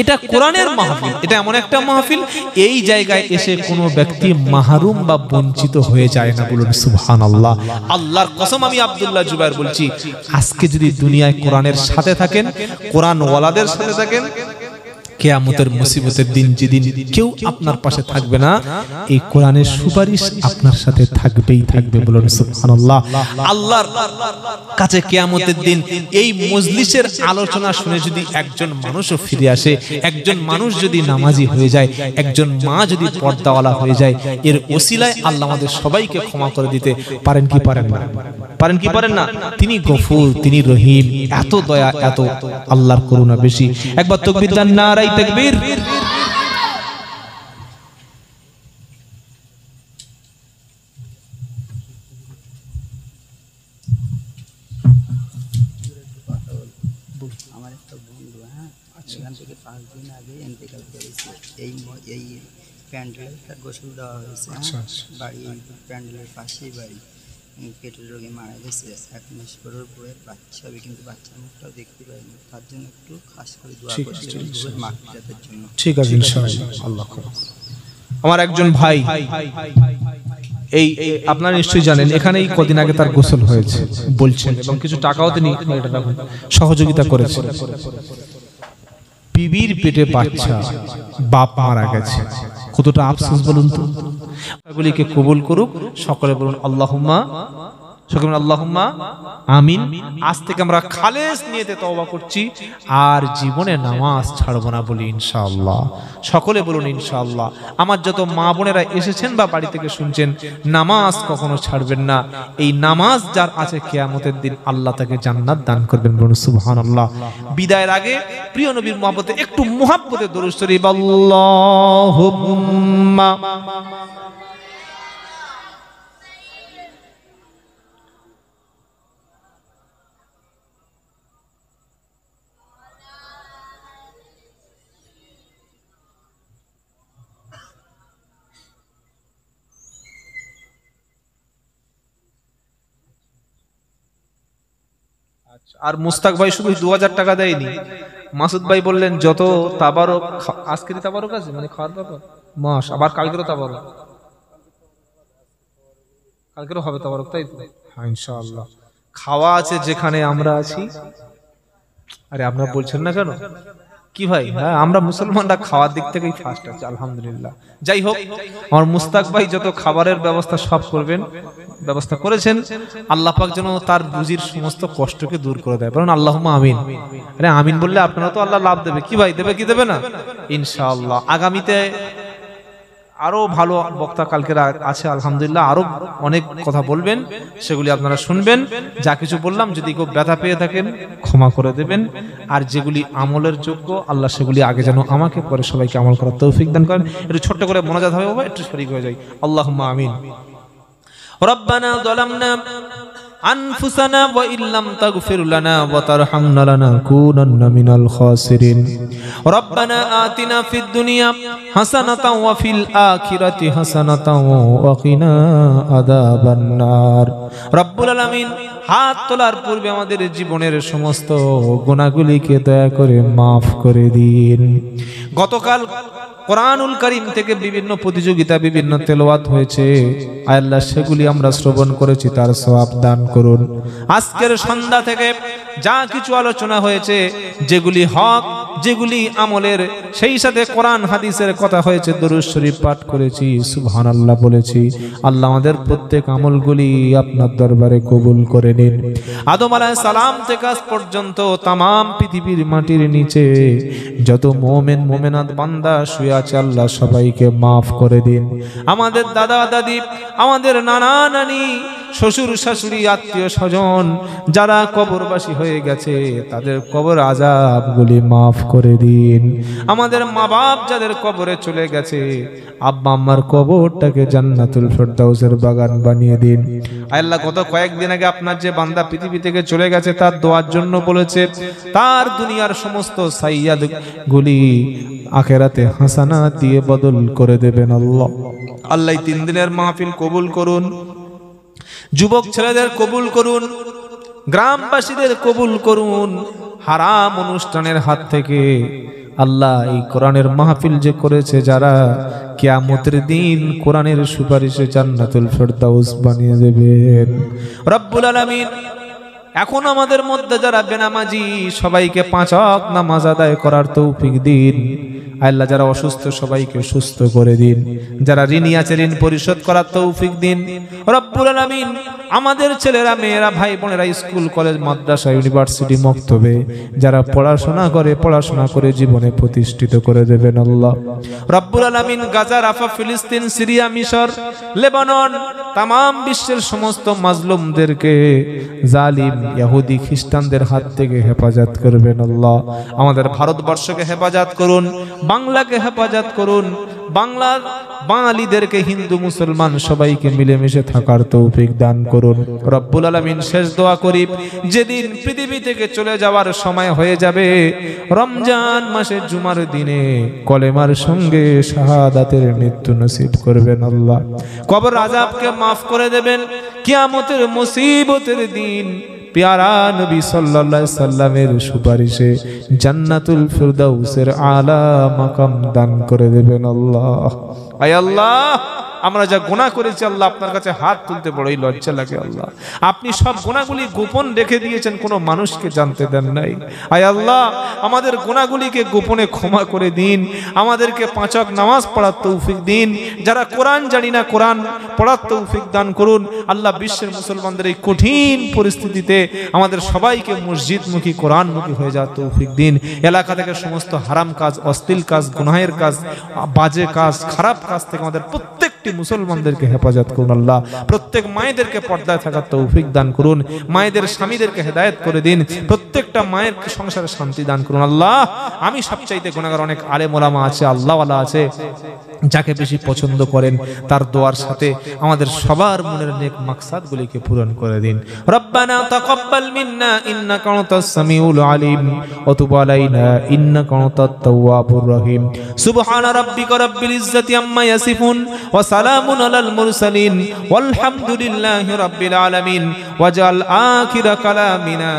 এটা কোরআনের মাহফিল। এটা এমন একটা মাহফিল, এই জায়গায় এসে কোনো ব্যক্তি মাহরুম বা বঞ্চিত হয়ে যায় না। বলুন সুবহানাল্লাহ। আল্লাহর কসম, আমি আব্দুল্লাহ জুবায়ের বলছি, আজকে যদি দুনিয়ায় কোরআনের সাথে থাকেন, কোরআন ওয়ালাদের সাথে থাকেন, কিয়ামতের মুসিবতের দিন যেদিন কেউ আপনার পাশে থাকবে না, এই কোরআনের সুপারিশ আপনার সাথে থাকবেই থাকবে। বলুন সুবহানাল্লাহ। আল্লাহর কাছে কিয়ামতের দিন এই মজলিসের আলোচনা শুনে যদি একজন মানুষও ফিরে আসে, একজন মানুষ যদি নামাজি হয়ে যায়, একজন মা যদি পর্দাওয়ালা হয়ে যায়, এর ওসিলায় আল্লাহ আমাদের সবাইকে ক্ষমা করে দিতে পারেন কি পারেন না? পারেন কি পারেন না? তিনি গফুর, তিনি রহিম, এত দয়া, এত আল্লাহর করুণা বেশি। একবার তাকবীর দেন, নারায়ে তাকবীর। আমার একটা বন্ধু, এখান থেকে 5 দিন আগে ইন্তেকাল করেছে। এই প্যান্ডেলে তার গোসল দেওয়া হয়েছে। বাড়ি প্যান্ডেলের পাশেই বাড়ি। পেটের রোগে মারা গেছে। 1 মাস পরের বউয়ের বাচ্চা হবে, কিন্তু বাচ্চার মুখটাও দেখতে পাইনি। তার জন্য একটু খাস করে দোয়া করতে, বউয়ের মাগফিরাতের জন্য। ঠিক আছে ইনশাআল্লাহ। আল্লাহ কবুল। আমার একজন ভাই, এই আপনারা নিশ্চয়ই জানেন, এখানেই কদিন আগে তার গোসল হয়েছে বলছেন, এবং কিছু টাকাও তিনি সহযোগিতা করেছেন। বিবির পেটে বাচ্চা, বাপ মারা গেছে, কতটা আফসোস বলুন তো। এগুলিকে কবুল করুক। সকলে বলুন আল্লাহুম্মা, সকলে বলুন আল্লাহুম্মা আমিন। আজ থেকে আমরা খালেস নিয়তে তওবা করছি, আর জীবনে নামাজ ছাড়বো না, বলি ইনশাআল্লাহ। সকলে বলুন ইনশাআল্লাহ। আমার যত মা বোনেরা এসেছেন বা বাড়ি থেকে শুনছেন, নামাজ কখনো ছাড়বেন না। এই নামাজ যার আছে, কিয়ামতের দিন আল্লাহ তাকে জান্নাত দান করবেন। বলুন সুবহানাল্লাহ। বিদায়ের আগে প্রিয় নবীর মহব্বতে একটু মুহাব্বতে দরুদ শরীফ, আল্লাহুম্মা আর মুস্তাক ভাই শুধু 2000 টাকা দেয়নি, মাসুদ ভাই বললেন যত তাবারক, আজকের তাবারক আছে মানে খাওয়ার ব্যাপার মাস, আবার কালকেরও তাবারক, কালকেরও হবে তাবারক, তাই তো? হ্যাঁ ইনশাআল্লাহ। খাওয়া আছে যেখানে আমরা আছি। আরে আপনারা বলছেন না কেন কি ভাই? হ্যাঁ আমরা মুসলমানরা খাওয়ার দিক থেকেই ফার্স্ট আছে আলহামদুলিল্লাহ। যাই হোক, আমার মুস্তাক ভাই যত খাবারের ব্যবস্থা সব করবেন, ব্যবস্থা করেছেন, আল্লাহ পাক যেন তার রুজির সমস্ত কষ্টকে দূর করে দেয়। বলুন আল্লাহুম্মা আমিন। আরে আমিন বললে আপনারা তো আল্লাহ লাভ দেবে কি ভাই, দেবে কি দেবে না? ইনশাআল্লাহ। আগামীতে আরো ভালো বক্তা কালকে আছে আলহামদুলিল্লাহ, আরো অনেক কথা বলবেন, সেগুলি আপনারা শুনবেন। যা কিছু বললাম যদি কেউ ব্যথা পেয়ে থাকেন ক্ষমা করে দেবেন, আর যেগুলি আমলের যোগ্য আল্লাহ সেগুলি আগে যেন আমাকে পরে সবাইকে আমল করার তৌফিক দান করেন। একটু ছোট্ট করে মোনাজাত হবে বাবা, একটু শরীক হয়ে যাই। আল্লাহুম্মা আমিন। রব্বানা যালামনা أنفسنا وإن لم تغفر لنا وترحمنا لنكونن من الخاسرين ربنا آتنا في الدنيا حسنة وفي الآخرة حسنة وقنا عذاب النار رب العالمين। হাত তোলার পূর্বে আমাদের জীবনের সমস্ত গুনাহগুলিকে দয়া করে মাফ করে দিন। গতকাল কোরআনুল কারীম থেকে বিভিন্ন প্রতিযোগিতা, বিভিন্ন তেলাওয়াত হয়েছে, আল্লাহ সেগুলি আমরা শ্রবণ করেছি, তার সওয়াব দান করুন। আজকের সন্ধ্যা থেকে যা কিছু আলোচনা হয়েছে, যেগুলি হক, যেগুলি আমলের, সেই সাথে কোরআন হাদিসের কথা হয়েছে, দরুদ শরীফ পাঠ করেছি, সুবহানাল্লাহ বলেছি, আল্লাহ আমাদের প্রত্যেক আমলগুলি আপনার দরবারে কবুল করে নিন। আদম আলাইহিস সালাম থেকে আজ পর্যন্ত তামাম পৃথিবীর মাটির নিচে যত মুমিন মুমিনাত বান্দা শুয়ে আছে আল্লাহ সবাইকে মাফ করে দিন। আমাদের দাদা দাদি, আমাদের নানা নানি, শ্বশুর শাশুড়ি, আত্মীয় স্বজন যারা কবরবাসী হয়ে গেছে তাদের কবর আযাবগুলি মাফ করে দিন। আমাদের মা বাপ যাদের কবরে চলে গেছে, আব্বা আম্মার কবরটাকে জান্নাতুল ফেরদাউসের বাগান বানিয়ে দিন। আল্লাহ গত কয়েকদিন আগে আপনার যে বান্দা পৃথিবী থেকে চলে গেছে তার দোয়ার জন্য বলেছে, তার দুনিয়ার সমস্ত সাইয়্যাদ গুলি আখিরাতে হাসানাত দিয়ে বদল করে দেবেন আল্লাহ। আল্লাহ 3 দিনের মাহফিল কবুল করুন, যুবক ছেলেদের কবুল করুন, গ্রামবাসীদের কবুল করুন, হারাম অনুষ্ঠানের হাত থেকে আল্লাহ এই কোরআনের মাহফিল যে করেছে যারা, কিয়ামতের দিন কোরআনের সুপারিশে জান্নাতুল ফেরদাউস বানিয়ে দেবেন রব্বুল আলামিন। এখন আমাদের মধ্যে যারা বেনামাজি সবাইকে 5 ওয়াক্ত নামাজ আদায় করার তৌফিক দিন আল্লাহ। যারা অসুস্থ সবাইকে সুস্থ করে দিন, যারা ঋণী আছে ঋণ পরিশোধ করার তৌফিক দিন রব্বুল আলামিন। আমাদের ছেলেরা, মেয়েরা, ভাই বোনেরা স্কুল কলেজ মাদ্রাসা ইউনিভার্সিটি মক্তবে যারা পড়াশোনা করে জীবনে প্রতিষ্ঠিত করে দেবেন আল্লাহ রব্বুল আলামিন। গাজা, রাফা, ফিলিস্তিন, সিরিয়া, মিশর, লেবানন, তামাম বিশ্বের সমস্ত মাজলুমদেরকে জালিম ইহুদি খ্রিস্টানদের হাত থেকে হেফাজত করবেন আল্লাহ। আমাদের ভারতবর্ষকে হেফাজত করুন, বাংলাকে হেফাজত করুন, বাংলার বাঙালিদেরকে, হিন্দু মুসলমান সবাইকে মিলেমিশে থাকার তৌফিক দান করুন রব্বুল আলামিন। শেষ দোয়া করি, যেদিন পৃথিবী থেকে চলে যাওয়ার সময় হয়ে যাবে, রমজান মাসের জুমার দিনে কলেমার সঙ্গে শাহাদাতের মৃত্যু নসিব করবেন আল্লাহ। কবর আযাবকে মাফ করে দেবেন। কিয়ামতের মুসিবতের দিন প্যারা নবী সাল্লাল্লাহু আলাইহি সাল্লামের সুপারিশে জান্নাতুল ফিরদাউসের আলা মাকাম দান করে দেবেন আল্লাহ। আয় আল্লাহ, আমরা যা গুনাহ করেছি আল্লাহ আপনার কাছে হাত তুলতে বড়ই লজ্জা লাগে আল্লাহ। আপনি সব গুনাহগুলি গোপন রেখে দিয়েছেন, কোনো মানুষকে জানতে দেন নাই। আয় আল্লাহ, আমাদের গুনাহগুলিকে গোপনে ক্ষমা করে দিন, আমাদেরকে 5 ওয়াক্ত নামাজ পড়ার তৌফিক দিন। যারা কোরআন জানি না কোরআন পড়ার তৌফিক দান করুন আল্লাহ। বিশ্বের মুসলমানদের এই কঠিন পরিস্থিতিতে আমাদের সবাইকে মসজিদমুখী, কোরআনমুখী হয়ে যাওয়ার তৌফিক দিন। এলাকা থেকে সমস্ত হারাম কাজ, অশ্লীল কাজ, গুনাহের কাজ, বাজে কাজ, খারাপ কাজ থেকে আমাদের প্রত্যেকটি মুসলমানদেরকে হেফাজত করুন আল্লাহ। প্রত্যেক মায়েদেরকে পর্দায় থাকার তৌফিক দান করুন, মায়েদের স্বামীদেরকে হেদায়েত করে দিন, প্রত্যেকটা মায়ের সংসারে শান্তি দান করুন আল্লাহ। আমি সবচাইতে গুনাহগার, অনেক আলেম ওলামা আছে, আল্লাহওয়ালা আছে, যাকে বেশি পছন্দ করেন তার দোয়ার সাথে আমাদের সবার মনের নেক মাকসাদগুলিকে পূরণ করে দিন। রব্বানা তাকাব্বাল মিন্না ইন্নাকা আনতাস সামিউল আলিম ওয়া তুব আলাইনা ইন্নাকা আনতাত তাওয়াবুর রহিম। সুবহানা রাব্বিকা রাব্বিল ইজ্জাতি আম্মা ইয়াসিফুন ওয়া সালামুন আলাল মুরসালিন ওয়ালহামদুলিল্লাহি রাব্বিল আলামিন। ওয়াজআল আখিরা কালামিনা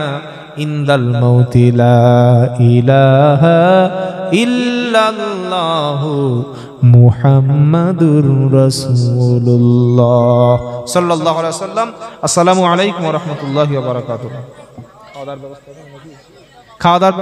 ইনদাল মাউতি লা ইলাহা ইল্লাল্লাহু মুহাম্মাদুর রাসূলুল্লাহ সাল্লাল্লাহু আলাইহি ওয়াসাল্লাম। আসসালামু আলাইকুম ওয়া রাহমাতুল্লাহি ওয়া বারাকাতুহু। খাওয়া দাওয়ার